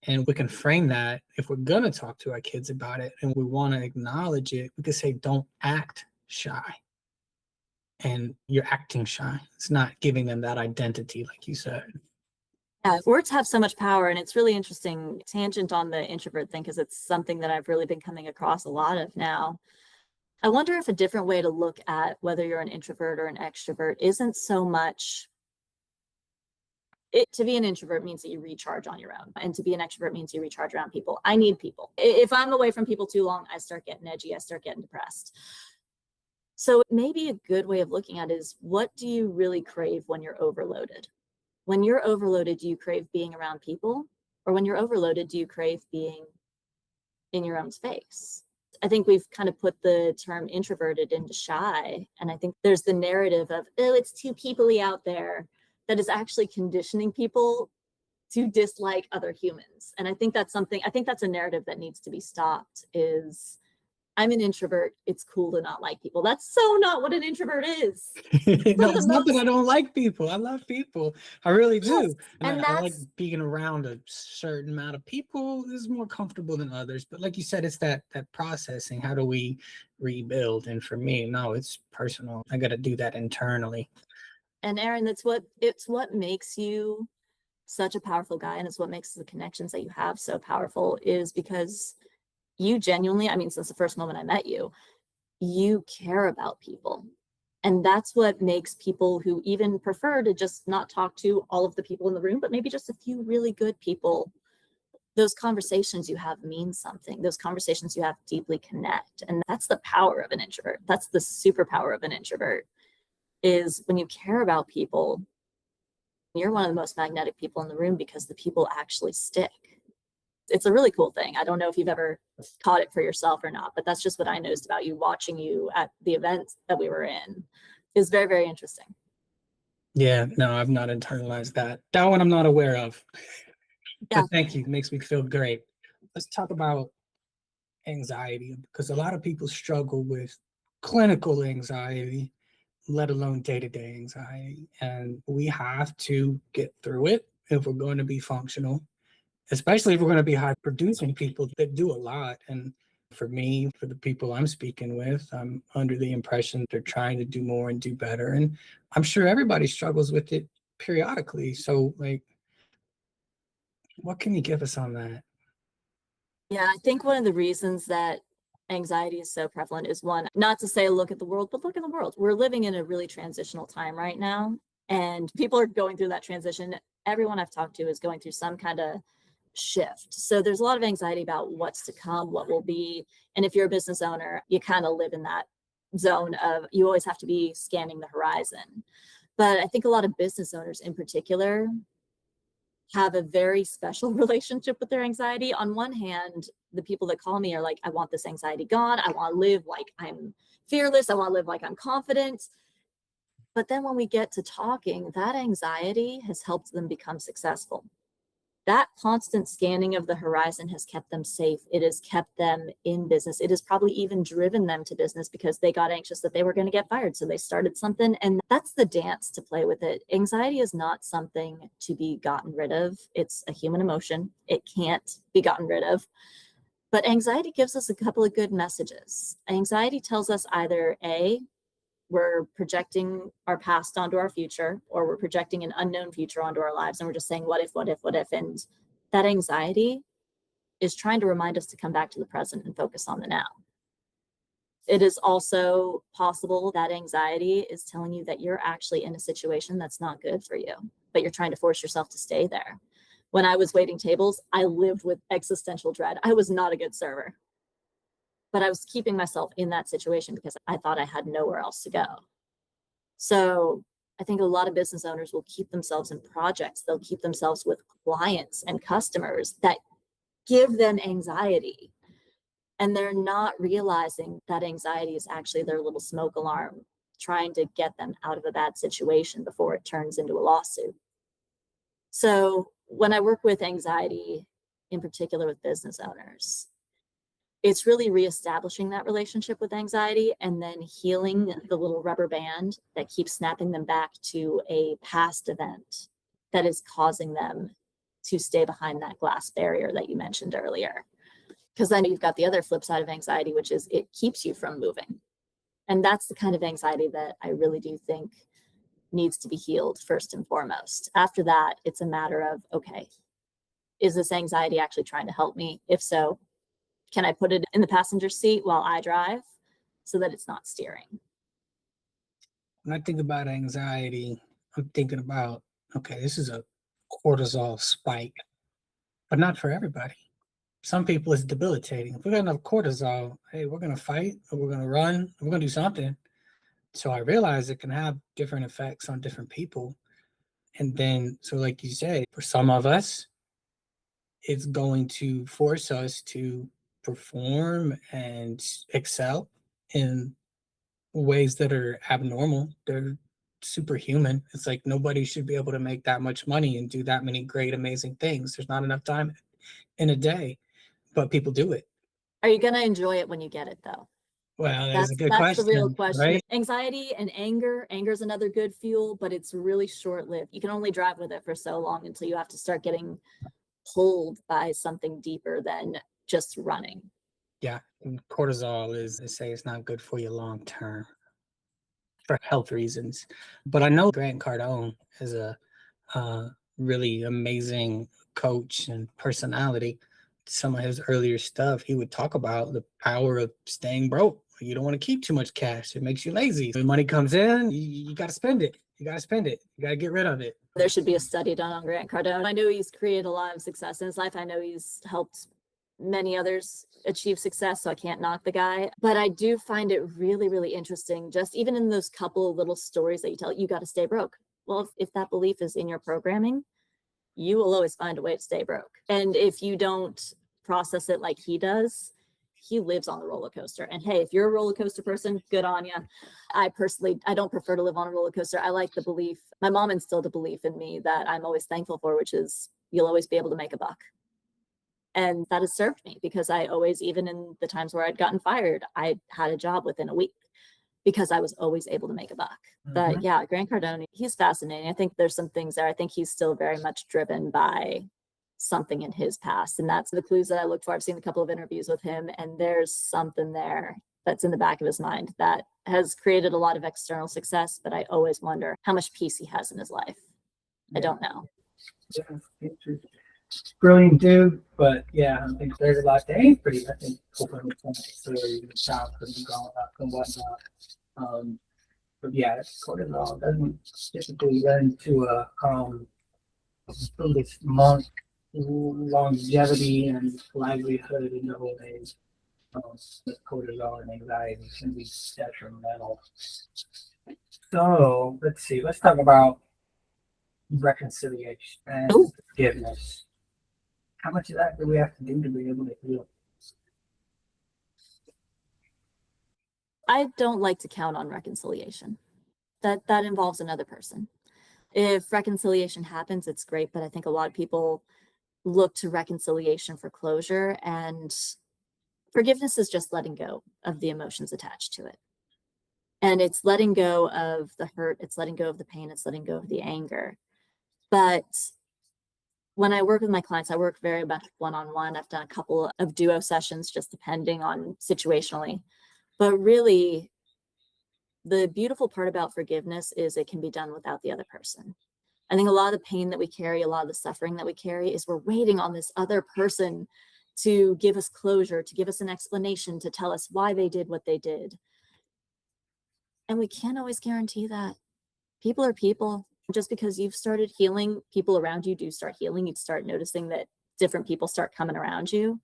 Speaker 4: And we can frame that if we're going to talk to our kids about it and we want to acknowledge it, we could say, don't act shy. And you're acting shy. It's not giving them that identity, like you said.
Speaker 1: Yeah, words have so much power, and it's really interesting tangent on the introvert thing, because it's something that I've really been coming across a lot of now. I wonder if a different way to look at whether you're an introvert or an extrovert isn't so much to be an introvert means that you recharge on your own, and to be an extrovert means you recharge around people. I need people. If I'm away from people too long, I start getting edgy, I start getting depressed. So maybe a good way of looking at it is, what do you really crave when you're overloaded? When you're overloaded, do you crave being around people? Or when you're overloaded, do you crave being in your own space? I think we've kind of put the term introverted into shy. And I think there's the narrative of, oh, it's too people-y out there, that is actually conditioning people to dislike other humans. And I think that's a narrative that needs to be stopped. Is, I'm an introvert, it's cool to not like people. That's so not what an introvert is.
Speaker 4: No, it's not that I don't like people. I love people. I really do.
Speaker 1: Yes, and
Speaker 4: I like being around a certain amount of people is more comfortable than others. But like you said, it's that processing. How do we rebuild? And for me, no, it's personal. I got to do that internally.
Speaker 1: And Erin, it's what makes you such a powerful guy, and it's what makes the connections that you have so powerful, is because you genuinely, I mean, since the first moment I met you, you care about people. And that's what makes people who even prefer to just not talk to all of the people in the room, but maybe just a few really good people, those conversations you have mean something. Those conversations you have deeply connect. And that's the power of an introvert. That's the superpower of an introvert, is when you care about people, you're one of the most magnetic people in the room because the people actually stick. It's a really cool thing. I don't know if you've ever caught it for yourself or not, but that's just what I noticed about you watching you at the events that we were in. Is very, very interesting.
Speaker 4: Yeah, no, I've not internalized that. That one I'm not aware of.
Speaker 1: Yeah.
Speaker 4: But thank you. It makes me feel great. Let's talk about anxiety, because a lot of people struggle with clinical anxiety, let alone day-to-day anxiety. And we have to get through it if we're going to be functional, especially if we're going to be high producing people that do a lot. And for me, for the people I'm speaking with, I'm under the impression they're trying to do more and do better. And I'm sure everybody struggles with it periodically. So, like, what can you give us on that?
Speaker 1: Yeah, I think one of the reasons that anxiety is so prevalent is, one, not to say look at the world, but look at the world. We're living in a really transitional time right now, and people are going through that transition. Everyone I've talked to is going through some kind of shift. So there's a lot of anxiety about what's to come, what will be. And if you're a business owner, you kind of live in that zone of you always have to be scanning the horizon. But I think a lot of business owners in particular have a very special relationship with their anxiety. On one hand, the people that call me are like, I want this anxiety gone. I want to live like I'm fearless. I want to live like I'm confident. But then when we get to talking, that anxiety has helped them become successful. That constant scanning of the horizon has kept them safe. It has kept them in business. It has probably even driven them to business because they got anxious that they were going to get fired. So they started something, and that's the dance to play with it. Anxiety is not something to be gotten rid of. It's a human emotion. It can't be gotten rid of. But anxiety gives us a couple of good messages. Anxiety tells us either A, we're projecting our past onto our future, or we're projecting an unknown future onto our lives. And we're just saying, what if, what if, what if? And that anxiety is trying to remind us to come back to the present and focus on the now. It is also possible that anxiety is telling you that you're actually in a situation that's not good for you, but you're trying to force yourself to stay there. When I was waiting tables, I lived with existential dread. I was not a good server, but I was keeping myself in that situation because I thought I had nowhere else to go. So I think a lot of business owners will keep themselves in projects. They'll keep themselves with clients and customers that give them anxiety. And they're not realizing that anxiety is actually their little smoke alarm, trying to get them out of a bad situation before it turns into a lawsuit. So when I work with anxiety, in particular with business owners, it's really reestablishing that relationship with anxiety and then healing the little rubber band that keeps snapping them back to a past event that is causing them to stay behind that glass barrier that you mentioned earlier. Because then you've got the other flip side of anxiety, which is it keeps you from moving. And that's the kind of anxiety that I really do think needs to be healed first and foremost. After that, it's a matter of, okay, is this anxiety actually trying to help me? If so, can I put it in the passenger seat while I drive so that it's not steering?
Speaker 4: When I think about anxiety, I'm thinking about, okay, this is a cortisol spike, but not for everybody. Some people it's debilitating. If we got enough cortisol, hey, we're gonna fight, or we're gonna run, or we're gonna do something. So I realize it can have different effects on different people. And then, so like you say, for some of us, it's going to force us to perform and excel in ways that are abnormal. They're superhuman. It's like nobody should be able to make that much money and do that many great, amazing things. There's not enough time in a day, but people do it.
Speaker 1: Are you going to enjoy it when you get it, though?
Speaker 4: Well, that's a good
Speaker 1: That's the real
Speaker 4: question,
Speaker 1: question.
Speaker 4: right?
Speaker 1: Anxiety and anger. Anger is another good fuel, but it's really short-lived. You can only drive with it for so long until you have to start getting pulled by something deeper than just running.
Speaker 4: Yeah, and cortisol is, they say, it's not good for you long term for health reasons. But I know Grant Cardone is a really amazing coach and personality. Some of his earlier stuff, he would talk about the power of staying broke. You don't want to keep too much cash. It makes you lazy. When money comes in, you got to spend it. You got to spend it. You got to get rid of it.
Speaker 1: There should be a study done on Grant Cardone. I know he's created a lot of success in his life. I know he's helped many others achieve success, so I can't knock the guy. But I do find it really, really interesting, just even in those couple of little stories that you tell, you got to stay broke. Well, if that belief is in your programming, you will always find a way to stay broke. And if you don't process it like he does, he lives on the roller coaster. And hey, if you're a roller coaster person, good on you. I don't prefer to live on a roller coaster. I like the belief. My mom instilled a belief in me that I'm always thankful for, which is you'll always be able to make a buck. And that has served me because I always, even in the times where I'd gotten fired, I had a job within a week because I was always able to make a buck. But yeah, Grant Cardone, he's fascinating. I think there's some things there. I think he's still very much driven by something in his past. And that's the clues that I look for. I've seen a couple of interviews with him, and there's something there that's in the back of his mind that has created a lot of external success. But I always wonder how much peace he has in his life. I don't know.
Speaker 3: Yeah, brilliant dude, but yeah, I think there's a lot to aim pretty. I think open so you can stop and go up and whatnot. But yeah, cortisol doesn't typically run to this month longevity and livelihood in the old age. With cortisol and anxiety can be detrimental. So let's see. Let's talk about reconciliation and forgiveness. How much of that do we have to do to be able to heal?
Speaker 1: I don't like to count on reconciliation. That involves another person. If reconciliation happens, it's great, but I think a lot of people look to reconciliation for closure, and forgiveness is just letting go of the emotions attached to it. And it's letting go of the hurt, it's letting go of the pain, it's letting go of the anger. But when I work with my clients, I work very much one-on-one. I've done a couple of duo sessions, just depending on situationally. But really, the beautiful part about forgiveness is it can be done without the other person. I think a lot of the pain that we carry, a lot of the suffering that we carry is we're waiting on this other person to give us closure, to give us an explanation, to tell us why they did what they did. And we can't always guarantee that. People are people. Just because you've started healing, people around you do start healing. You start noticing that different people start coming around you.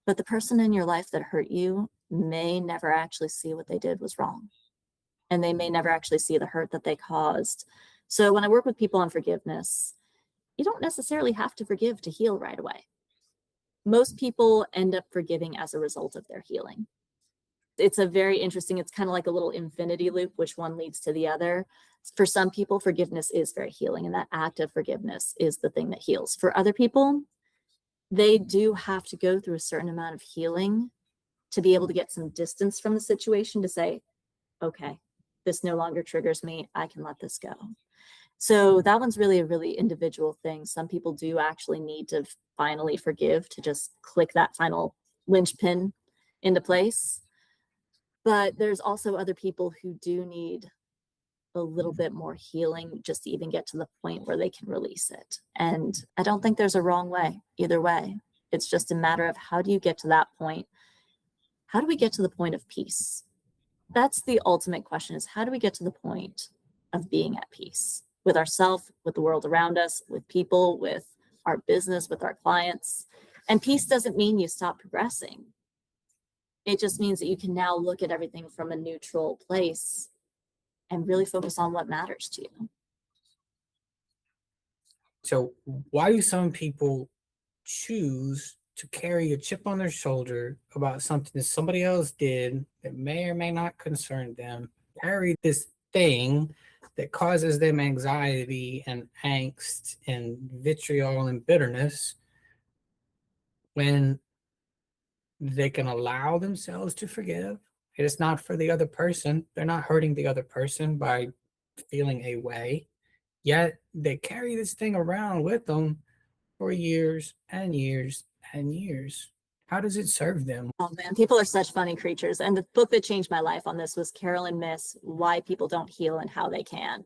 Speaker 1: But the person in your life that hurt you may never actually see what they did was wrong. And they may never actually see the hurt that they caused. So when I work with people on forgiveness, you don't necessarily have to forgive to heal right away. Most people end up forgiving as a result of their healing. It's a very interesting, it's kind of like a little infinity loop, which one leads to the other. For some people, forgiveness is very healing, and that act of forgiveness is the thing that heals. For other people, they do have to go through a certain amount of healing to be able to get some distance from the situation to say, okay, this no longer triggers me. I can let this go. So that one's really a really individual thing. Some people do actually need to finally forgive to just click that final linchpin into place. But there's also other people who do need a little bit more healing just to even get to the point where they can release it. And I don't think there's a wrong way either way. It's just a matter of how do you get to that point? How do we get to the point of peace? That's the ultimate question, is how do we get to the point of being at peace with ourselves, with the world around us, with people, with our business, with our clients? And peace doesn't mean you stop progressing. It just means that you can now look at everything from a neutral place and really focus on what matters to you.
Speaker 4: So why do some people choose to carry a chip on their shoulder about something that somebody else did that may or may not concern them, carry this thing that causes them anxiety and angst and vitriol and bitterness, when they can allow themselves to forgive? It is not for the other person. They're not hurting the other person by feeling a way, yet they carry this thing around with them for years and years and years. How does it serve them?
Speaker 1: Oh man, people are such funny creatures. And the book that changed my life on this was Carolyn Myss, Why People Don't Heal and How They Can.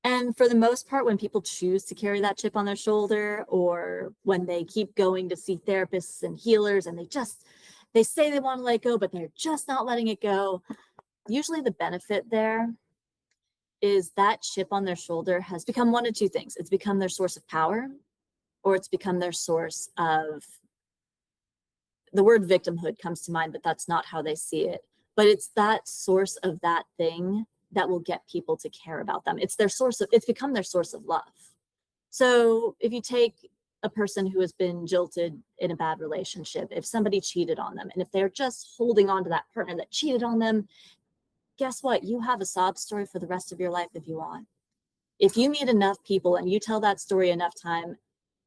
Speaker 1: And for the most part, when people choose to carry that chip on their shoulder, or when they keep going to see therapists and healers and They say they want to let go, but they're just not letting it go. Usually the benefit there is that chip on their shoulder has become one of two things. It's become their source of power, or it's become their source of, the word victimhood comes to mind, but that's not how they see it. But it's that source of that thing that will get people to care about them. It's become their source of love. So if you take a person who has been jilted in a bad relationship, if somebody cheated on them, and if they're just holding on to that partner that cheated on them, guess what? You have a sob story for the rest of your life if you want. If you meet enough people and you tell that story enough time,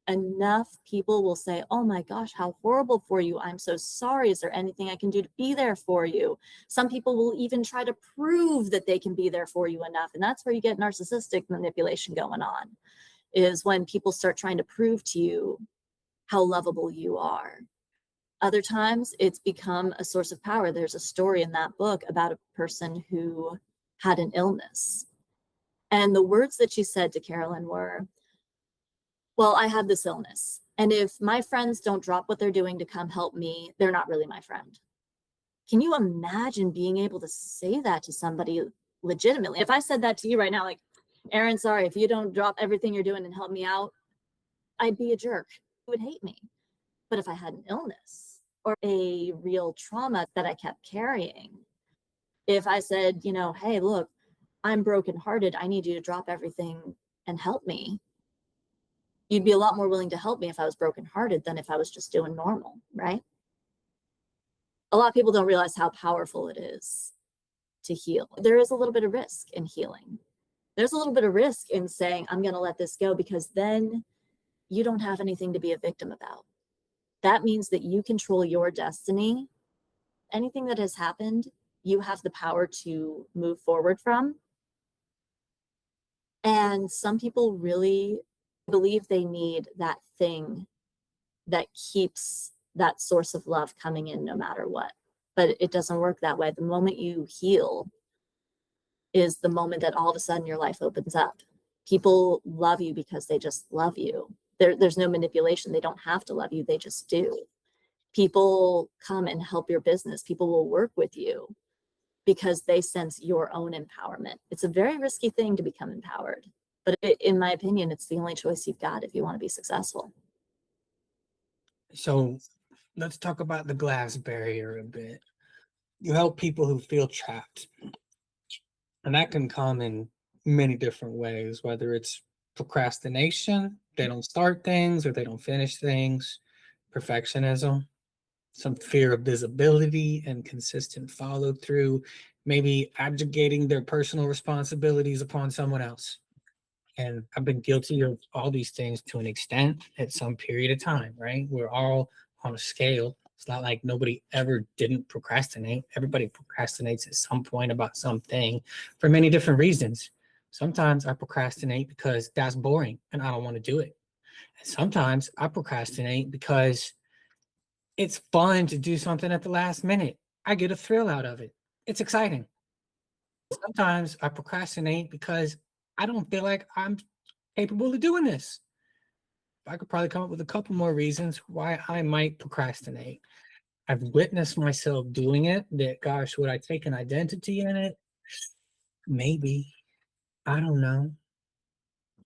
Speaker 1: enough people will say, oh my gosh, how horrible for you. I'm so sorry. Is there anything I can do to be there for you? Some people will even try to prove that they can be there for you enough. And that's where you get narcissistic manipulation going on, is when people start trying to prove to you how lovable you are. Other times it's become a source of power. There's a story in that book about a person who had an illness. And the words that she said to Carolyn were, well, I have this illness, and if my friends don't drop what they're doing to come help me, they're not really my friend. Can you imagine being able to say that to somebody legitimately? If I said that to you right now, like, Aaron, sorry, if you don't drop everything you're doing and help me out, I'd be a jerk. You would hate me. But if I had an illness or a real trauma that I kept carrying, if I said, hey, look, I'm brokenhearted, I need you to drop everything and help me, you'd be a lot more willing to help me if I was brokenhearted than if I was just doing normal, right? A lot of people don't realize how powerful it is to heal. There is a little bit of risk in healing. There's a little bit of risk in saying, I'm going to let this go, because then you don't have anything to be a victim about. That means that you control your destiny. Anything that has happened, you have the power to move forward from. And some people really believe they need that thing that keeps that source of love coming in no matter what. But it doesn't work that way. The moment you heal is the moment that all of a sudden your life opens up. People love you because they just love you. There's no manipulation. They don't have to love you. They just do. People come and help your business. People will work with you because they sense your own empowerment. It's a very risky thing to become empowered. But in my opinion, it's the only choice you've got if you want to be successful.
Speaker 4: So let's talk about the glass barrier a bit. You help people who feel trapped. And that can come in many different ways, whether it's procrastination, they don't start things or they don't finish things, perfectionism, some fear of visibility and consistent follow through, maybe abdicating their personal responsibilities upon someone else. And I've been guilty of all these things to an extent at some period of time, right? We're all on a scale. It's not like nobody ever didn't procrastinate. Everybody procrastinates at some point about something for many different reasons. Sometimes I procrastinate because that's boring and I don't want to do it. And sometimes I procrastinate because it's fun to do something at the last minute. I get a thrill out of it. It's exciting. Sometimes I procrastinate because I don't feel like I'm capable of doing this. I could probably come up with a couple more reasons why I might procrastinate. I've witnessed myself doing it. That, gosh, would I take an identity in it? Maybe. I don't know.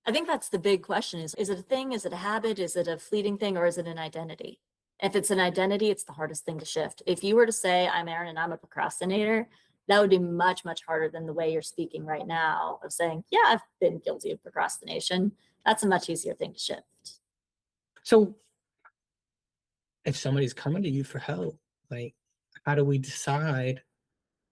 Speaker 1: I think that's the big question is it a thing? Is it a habit? Is it a fleeting thing? Or is it an identity? If it's an identity, it's the hardest thing to shift. If you were to say, I'm Erin and I'm a procrastinator, that would be much, much harder than the way you're speaking right now of saying, yeah, I've been guilty of procrastination. That's a much easier thing to shift.
Speaker 4: So if somebody's coming to you for help, like, how do we decide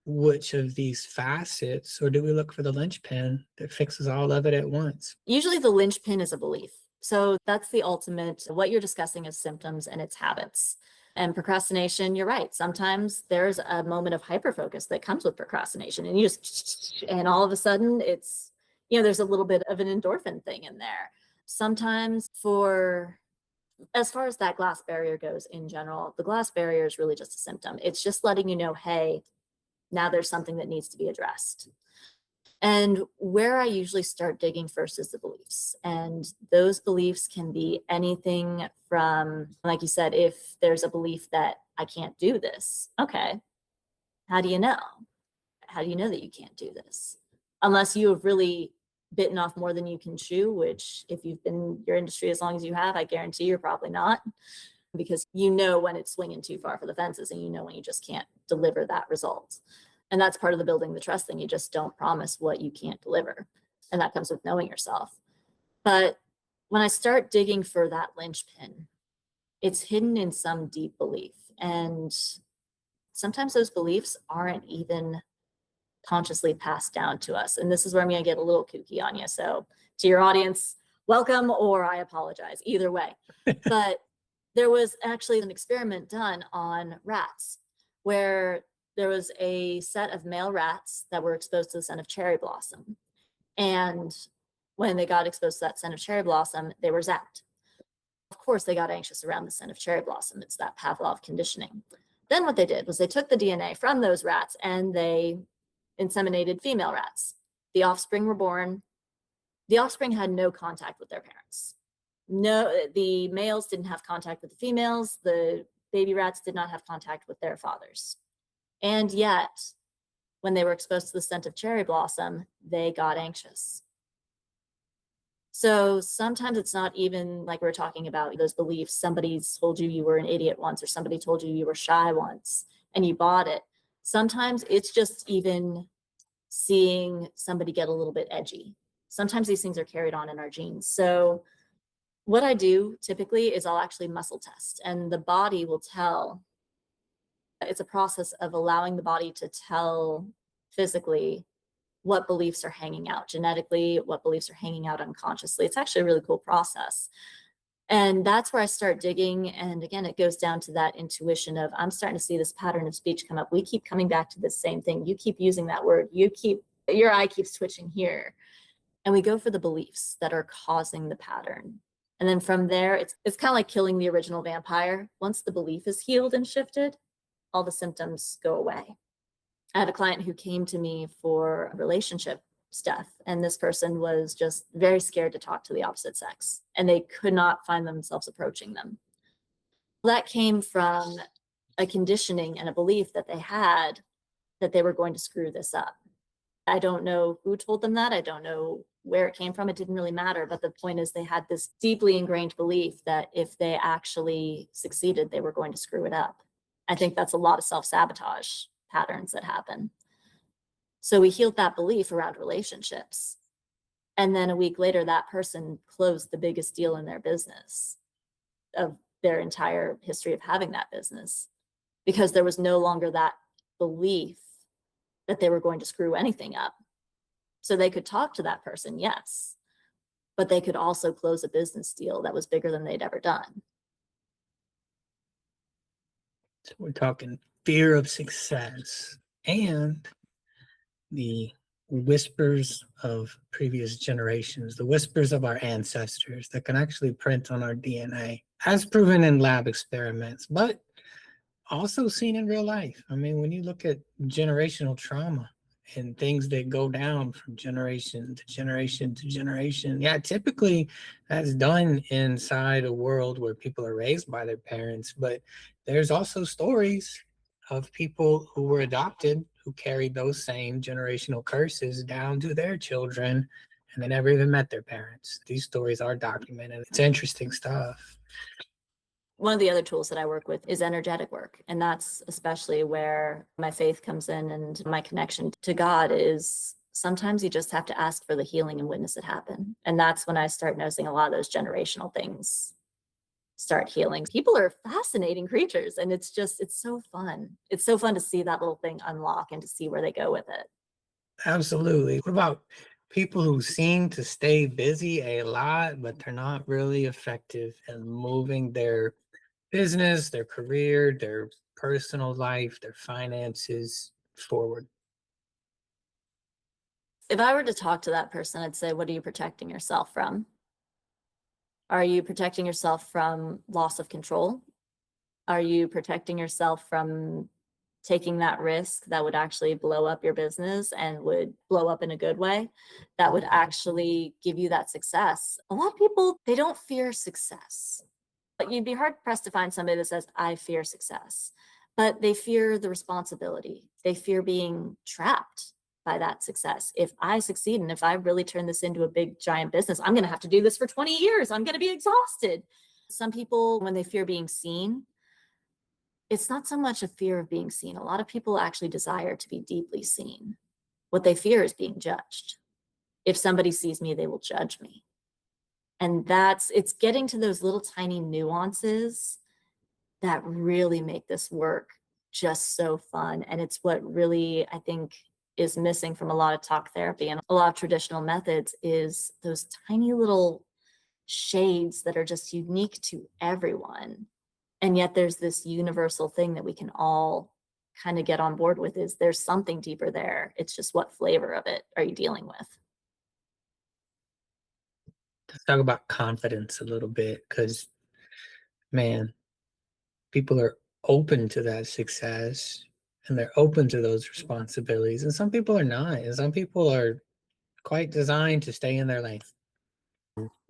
Speaker 4: which of these facets, or do we look for the linchpin that fixes all of it at once?
Speaker 1: Usually the linchpin is a belief. So that's the ultimate. What you're discussing is symptoms and its habits. And procrastination, you're right. Sometimes there's a moment of hyperfocus that comes with procrastination, and and all of a sudden it's, there's a little bit of an endorphin thing in there. Sometimes as far as that glass barrier goes in general, the glass barrier is really just a symptom. It's just letting you know, hey, now there's something that needs to be addressed. And where I usually start digging first is the beliefs. And those beliefs can be anything from, like you said, if there's a belief that I can't do this. Okay. How do you know? How do you know that you can't do this? Unless you have really bitten off more than you can chew, which if you've been in your industry as long as you have, I guarantee you're probably not, because you know when it's swinging too far for the fences and you know when you just can't deliver that result. And that's part of the building the trust thing. You just don't promise what you can't deliver. And that comes with knowing yourself. But when I start digging for that linchpin, it's hidden in some deep belief. And sometimes those beliefs aren't even consciously passed down to us. And this is where I'm going to get a little kooky on you. So to your audience, welcome, or I apologize, either way. But there was actually an experiment done on rats where there was a set of male rats that were exposed to the scent of cherry blossom. And when they got exposed to that scent of cherry blossom, they were zapped. Of course, they got anxious around the scent of cherry blossom. It's that Pavlov conditioning. Then what they did was they took the DNA from those rats and they inseminated female rats. The offspring were born. The offspring had no contact with their parents. No, the males didn't have contact with the females. The baby rats did not have contact with their fathers. And yet, when they were exposed to the scent of cherry blossom, they got anxious. So sometimes it's not even like we're talking about those beliefs. Somebody told you you were an idiot once, or somebody told you you were shy once and you bought it. Sometimes it's just even seeing somebody get a little bit edgy. Sometimes these things are carried on in our genes. So what I do typically is I'll actually muscle test, and the body will tell. It's a process of allowing the body to tell physically what beliefs are hanging out genetically, what beliefs are hanging out unconsciously. It's actually a really cool process. And that's where I start digging. And again, it goes down to that intuition of, I'm starting to see this pattern of speech come up. We keep coming back to the same thing. You keep using that word. Your eye keeps twitching here. And we go for the beliefs that are causing the pattern. And then from there, it's kind of like killing the original vampire. Once the belief is healed and shifted, all the symptoms go away. I had a client who came to me for relationship stuff, and this person was just very scared to talk to the opposite sex, and they could not find themselves approaching them. That came from a conditioning and a belief that they had that they were going to screw this up. I don't know who told them that. I don't know where it came from. It didn't really matter. But the point is, they had this deeply ingrained belief that if they actually succeeded, they were going to screw it up. I think that's a lot of self-sabotage patterns that happen. So we healed that belief around relationships. And then a week later, that person closed the biggest deal in their business of their entire history of having that business, because there was no longer that belief that they were going to screw anything up. So they could talk to that person, yes, but they could also close a business deal that was bigger than they'd ever done.
Speaker 4: So we're talking fear of success and the whispers of previous generations, the whispers of our ancestors that can actually print on our DNA, as proven in lab experiments, but also seen in real life. I mean, when you look at generational trauma and things that go down from generation to generation to generation, yeah, typically that's done inside a world where people are raised by their parents, but there's also stories of people who were adopted who carried those same generational curses down to their children, and they never even met their parents. These stories are documented. It's interesting stuff.
Speaker 1: One of the other tools that I work with is energetic work. And that's especially where my faith comes in, and my connection to God is sometimes you just have to ask for the healing and witness it happen. And that's when I start noticing a lot of those generational things start healing. People are fascinating creatures, and it's so fun. It's so fun to see that little thing unlock and to see where they go with it.
Speaker 4: Absolutely. What about people who seem to stay busy a lot, but they're not really effective in moving their business, their career, their personal life, their finances forward?
Speaker 1: If I were to talk to that person, I'd say, what are you protecting yourself from? Are you protecting yourself from loss of control? Are you protecting yourself from taking that risk that would actually blow up your business and would blow up in a good way, that would actually give you that success? A lot of people, they don't fear success. But you'd be hard pressed to find somebody that says, I fear success, but they fear the responsibility. They fear being trapped by that success. If I succeed and if I really turn this into a big giant business, I'm going to have to do this for 20 years. I'm going to be exhausted. Some people, when they fear being seen, it's not so much a fear of being seen. A lot of people actually desire to be deeply seen. What they fear is being judged. If somebody sees me, they will judge me. And it's getting to those little tiny nuances that really make this work just so fun. And it's what really, I think, is missing from a lot of talk therapy and a lot of traditional methods is those tiny little shades that are just unique to everyone. And yet there's this universal thing that we can all kind of get on board with is there's something deeper there. It's just what flavor of it are you dealing with?
Speaker 4: Let's talk about confidence a little bit, because, man, people are open to that success and they're open to those responsibilities. And some people are not. And some people are quite designed to stay in their lane.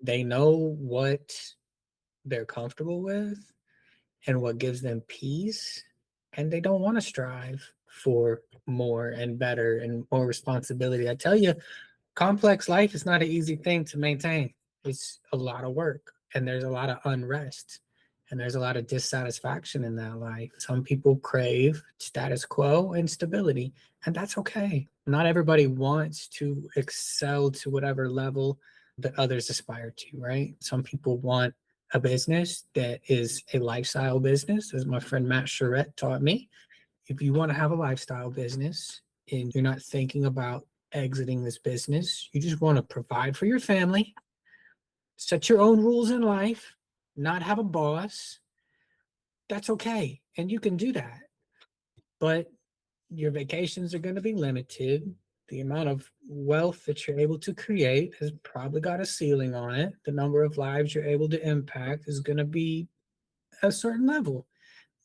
Speaker 4: They know what they're comfortable with and what gives them peace. And they don't want to strive for more and better and more responsibility. I tell you, complex life is not an easy thing to maintain. It's a lot of work and there's a lot of unrest and there's a lot of dissatisfaction in that life. Some people crave status quo and stability, and that's okay. Not everybody wants to excel to whatever level that others aspire to, right? Some people want a business that is a lifestyle business, as my friend Matt Schroer taught me. If you want to have a lifestyle business and you're not thinking about exiting this business, you just want to provide for your family, set your own rules in life, not have a boss, that's okay. And you can do that. But your vacations are going to be limited. The amount of wealth that you're able to create has probably got a ceiling on it. The number of lives you're able to impact is going to be a certain level.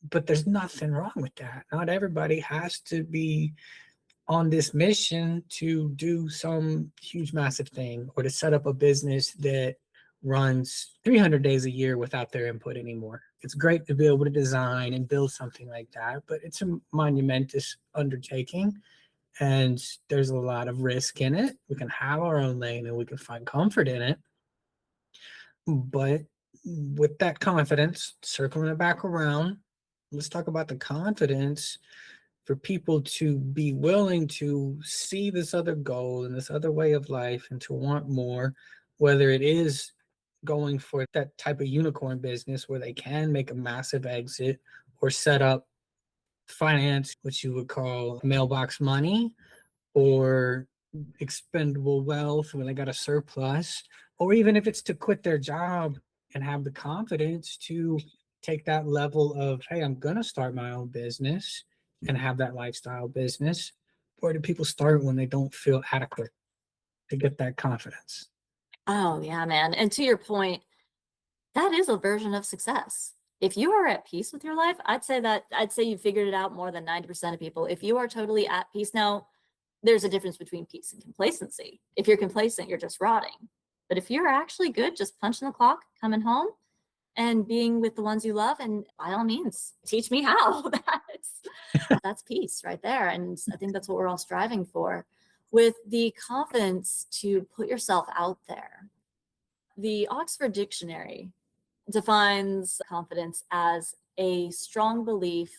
Speaker 4: But there's nothing wrong with that. Not everybody has to be on this mission to do some huge, massive thing or to set up a business that runs 300 days a year without their input anymore. It's great to be able to design and build something like that, but it's a monumentous undertaking and there's a lot of risk in it. We can have our own lane and we can find comfort in it. But with that confidence, circling it back around, let's talk about the confidence for people to be willing to see this other goal and this other way of life and to want more, whether it is going for that type of unicorn business where they can make a massive exit or set up finance, which you would call mailbox money, or expendable wealth when they got a surplus, or even if it's to quit their job and have the confidence to take that level of, hey, I'm going to start my own business and have that lifestyle business. Or do people start when they don't feel adequate to get that confidence?
Speaker 1: Oh, yeah, man. And to your point, that is a version of success. If you are at peace with your life, I'd say you figured it out more than 90% of people. If you are totally at peace, now there's a difference between peace and complacency. If you're complacent, you're just rotting. But if you're actually good, just punching the clock, coming home and being with the ones you love, and by all means, teach me how. That's peace right there. And I think that's what we're all striving for, with the confidence to put yourself out there. The Oxford Dictionary defines confidence as a strong belief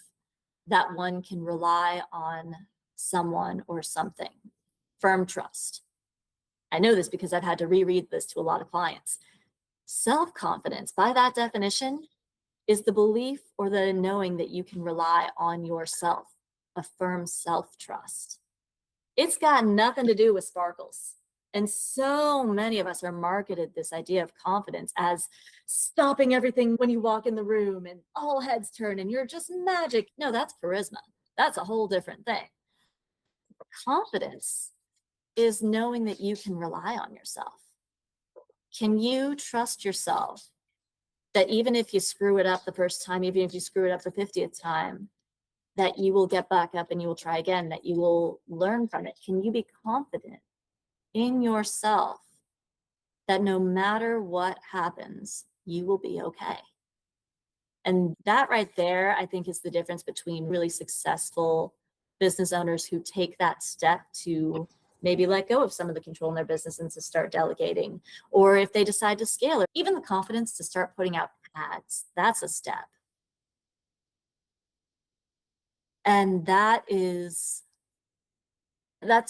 Speaker 1: that one can rely on someone or something, firm trust. I know this because I've had to reread this to a lot of clients. Self-confidence, by that definition, is the belief or the knowing that you can rely on yourself, a firm self-trust. It's got nothing to do with sparkles. And so many of us are marketed this idea of confidence as stopping everything when you walk in the room and all heads turn and you're just magic. No, that's charisma. That's a whole different thing. Confidence is knowing that you can rely on yourself. Can you trust yourself that even if you screw it up the first time, even if you screw it up the 50th time, that you will get back up and you will try again, that you will learn from it? Can you be confident in yourself that no matter what happens, you will be okay? And that right there, I think, is the difference between really successful business owners who take that step to maybe let go of some of the control in their business and to start delegating, or if they decide to scale, or even the confidence to start putting out ads. That's a step. And that's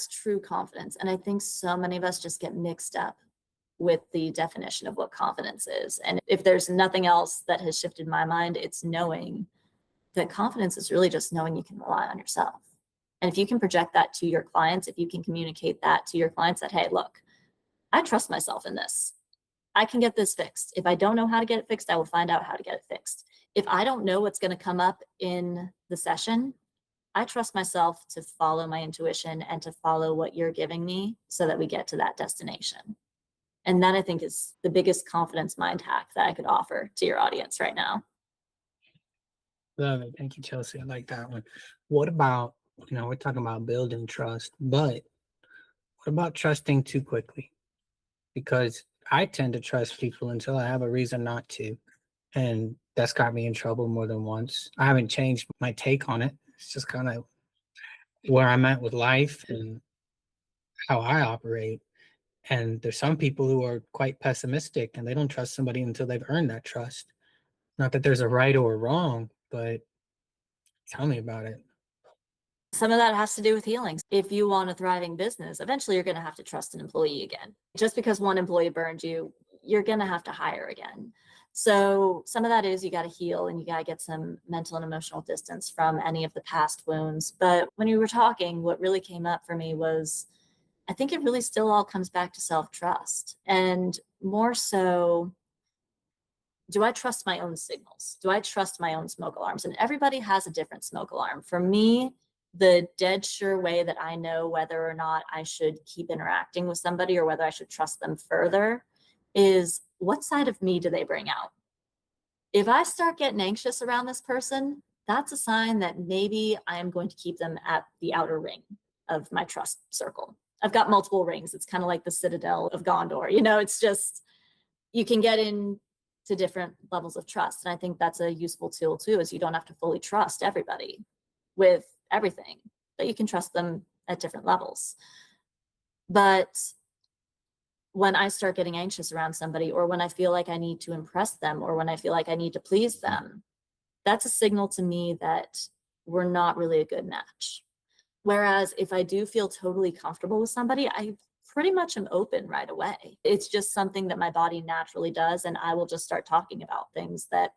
Speaker 1: true confidence. And I think so many of us just get mixed up with the definition of what confidence is. And if there's nothing else that has shifted my mind, it's knowing that confidence is really just knowing you can rely on yourself. And if you can project that to your clients, if you can communicate that to your clients that, hey, look, I trust myself in this. I can get this fixed. If I don't know how to get it fixed, I will find out how to get it fixed. If I don't know what's going to come up in the session, I trust myself to follow my intuition and to follow what you're giving me so that we get to that destination. And that, I think, is the biggest confidence mind hack that I could offer to your audience right now.
Speaker 4: Love it. Thank you, Chelsey. I like that one. What about, we're talking about building trust, but what about trusting too quickly? Because I tend to trust people until I have a reason not to. And that's got me in trouble more than once. I haven't changed my take on it. It's just kind of where I'm at with life and how I operate. And there's some people who are quite pessimistic and they don't trust somebody until they've earned that trust. Not that there's a right or a wrong, but tell me about it.
Speaker 1: Some of that has to do with healings. If you want a thriving business, eventually you're going to have to trust an employee again. Just because one employee burned you, you're going to have to hire again. So some of that is you got to heal and you got to get some mental and emotional distance from any of the past wounds. But when you were talking, what really came up for me was, I think it really still all comes back to self-trust, and more so, do I trust my own signals? Do I trust my own smoke alarms? And everybody has a different smoke alarm. For me, the dead sure way that I know whether or not I should keep interacting with somebody or whether I should trust them further is, what side of me do they bring out? If I start getting anxious around this person, that's a sign that maybe I am going to keep them at the outer ring of my trust circle. I've got multiple rings. It's kind of like the Citadel of Gondor. It's just, you can get into different levels of trust. And I think that's a useful tool too, is you don't have to fully trust everybody with everything, but you can trust them at different levels. But when I start getting anxious around somebody, or when I feel like I need to impress them, or when I feel like I need to please them, that's a signal to me that we're not really a good match. Whereas if I do feel totally comfortable with somebody, I pretty much am open right away. It's just something that my body naturally does. And I will just start talking about things that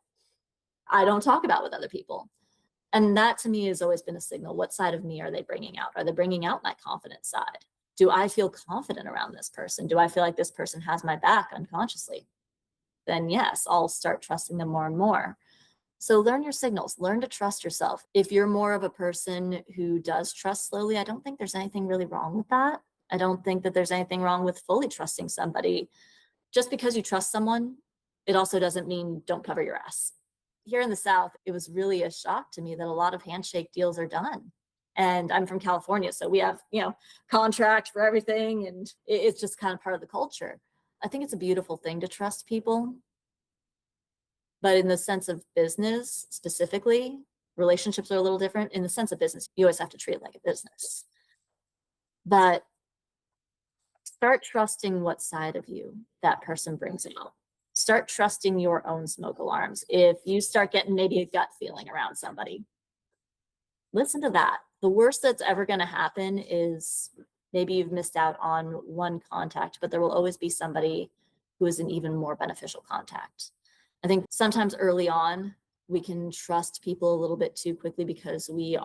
Speaker 1: I don't talk about with other people. And that to me has always been a signal. What side of me are they bringing out? Are they bringing out my confident side? Do I feel confident around this person? Do I feel like this person has my back unconsciously? Then yes, I'll start trusting them more and more. So learn your signals, learn to trust yourself. If you're more of a person who does trust slowly, I don't think there's anything really wrong with that. I don't think that there's anything wrong with fully trusting somebody. Just because you trust someone, it also doesn't mean don't cover your ass. Here in the South, it was really a shock to me that a lot of handshake deals are done. And I'm from California, so we have, contract for everything, and it's just kind of part of the culture. I think it's a beautiful thing to trust people. But in the sense of business specifically, relationships are a little different. In the sense of business, you always have to treat it like a business. But start trusting what side of you that person brings out. Start trusting your own smoke alarms. If you start getting maybe a gut feeling around somebody, listen to that. The worst that's ever going to happen is maybe you've missed out on one contact, but there will always be somebody who is an even more beneficial contact. I think sometimes early on, we can trust people a little bit too quickly because we're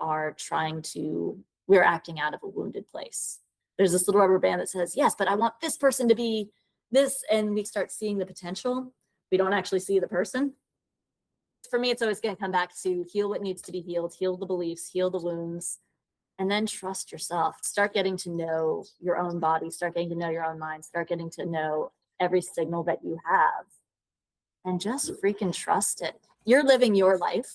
Speaker 1: acting out of a wounded place. There's this little rubber band that says, yes, but I want this person to be this. And we start seeing the potential. We don't actually see the person. For me, it's always going to come back to heal what needs to be healed, heal the beliefs, heal the wounds, and then trust yourself. Start getting to know your own body, start getting to know your own mind, start getting to know every signal that you have. And just freaking trust it. You're living your life.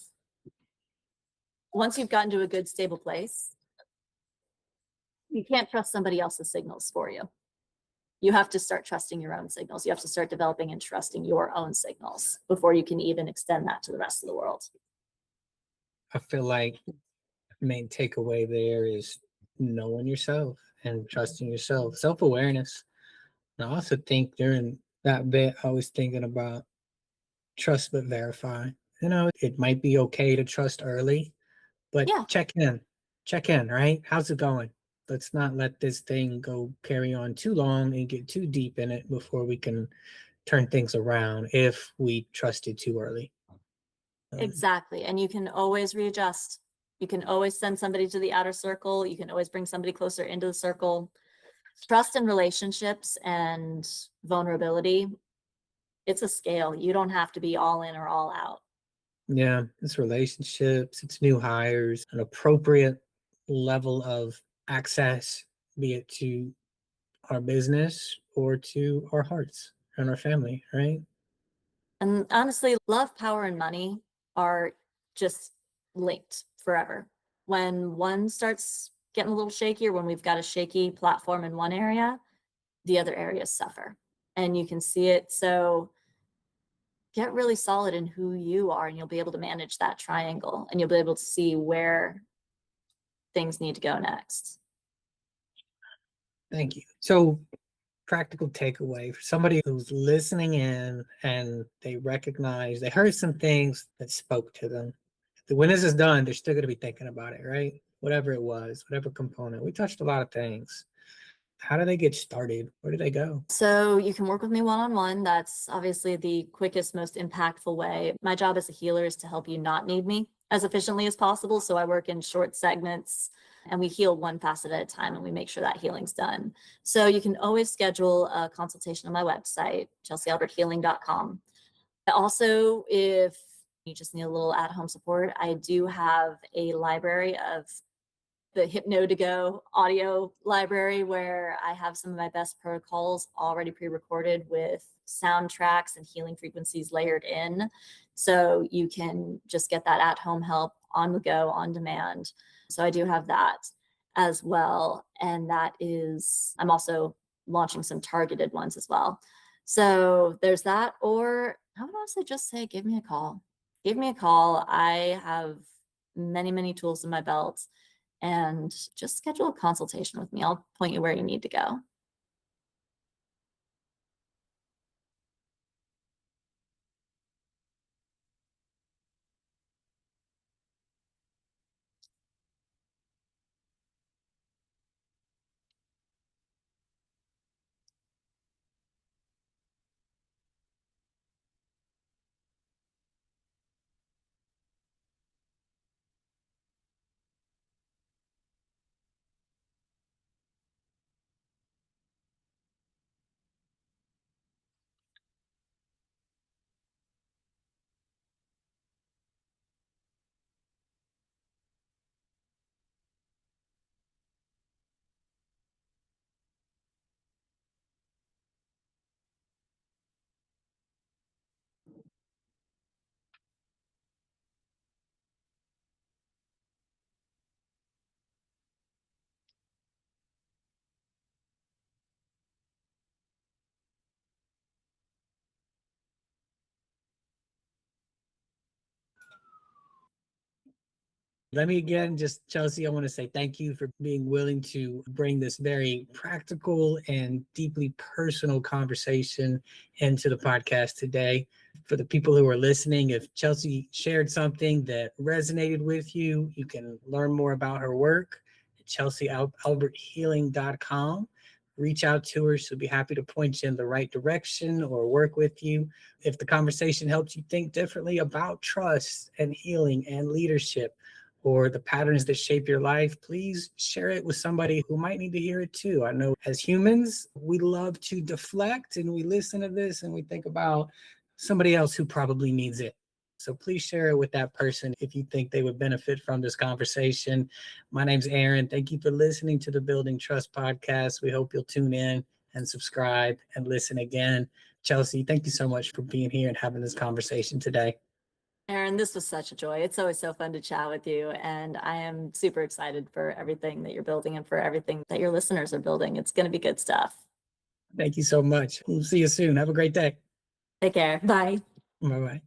Speaker 1: Once you've gotten to a good, stable place, you can't trust somebody else's signals for you. You have to start trusting your own signals. You have to start developing and trusting your own signals before you can even extend that to the rest of the world.
Speaker 4: I feel like the main takeaway there is knowing yourself and trusting yourself, self-awareness. And I also think during that bit, I was thinking about trust but verify. It might be okay to trust early, but
Speaker 1: Yeah,
Speaker 4: check in, right? How's it going? Let's not let this thing go carry on too long and get too deep in it before we can turn things around if we trusted too early.
Speaker 1: exactly. And you can always readjust. You can always send somebody to the outer circle. You can always bring somebody closer into the circle. Trust in relationships and vulnerability, it's a scale. You don't have to be all in or all out.
Speaker 4: Yeah, it's relationships, it's new hires, an appropriate level of access, be it to our business or to our hearts and our family, right?
Speaker 1: And honestly, love, power, and money are just linked forever. When one starts getting a little shaky, or when we've got a shaky platform in one area, the other areas suffer. And you can see it. So get really solid in who you are, and you'll be able to manage that triangle, and you'll be able to see where things need to go next.
Speaker 4: Thank you. So, practical takeaway for somebody who's listening in and they recognize, they heard some things that spoke to them. When this is done, they're still going to be thinking about it, right? Whatever it was, whatever component. We touched a lot of things. How do they get started? Where do they go?
Speaker 1: So you can work with me one-on-one. That's obviously the quickest, most impactful way. My job as a healer is to help you not need me as efficiently as possible. So I work in short segments and we heal one facet at a time, and we make sure that healing's done. So you can always schedule a consultation on my website, chelseyaLbertHealing.com. Also, if you just need a little at-home support, I do have a library of the Hypno2Go audio library where I have some of my best protocols already pre-recorded with soundtracks and healing frequencies layered in. So you can just get that at-home help on the go, on demand. So I do have that as well. And that is, I'm also launching some targeted ones as well. So there's that. Or I would also just say, give me a call. Give me a call. I have many, many tools in my belt, and just schedule a consultation with me. I'll point you where you need to go.
Speaker 4: Let me again, just Chelsey, I want to say thank you for being willing to bring this very practical and deeply personal conversation into the podcast today. For the people who are listening, if Chelsey shared something that resonated with you, you can learn more about her work at ChelseyAlbertHealing.com. Reach out to her. She'll be happy to point you in the right direction or work with you. If the conversation helps you think differently about trust and healing and leadership, or the patterns that shape your life, please share it with somebody who might need to hear it too. I know as humans, we love to deflect, and we listen to this and we think about somebody else who probably needs it. So please share it with that person if you think they would benefit from this conversation. My name's Aaron. Thank you for listening to the Building Trust podcast. We hope you'll tune in and subscribe and listen again. Chelsey, thank you so much for being here and having this conversation today.
Speaker 1: Aaron, this was such a joy. It's always so fun to chat with you. And I am super excited for everything that you're building and for everything that your listeners are building. It's going to be good stuff.
Speaker 4: Thank you so much. We'll see you soon. Have a great day.
Speaker 1: Take care. Bye.
Speaker 4: Bye-bye.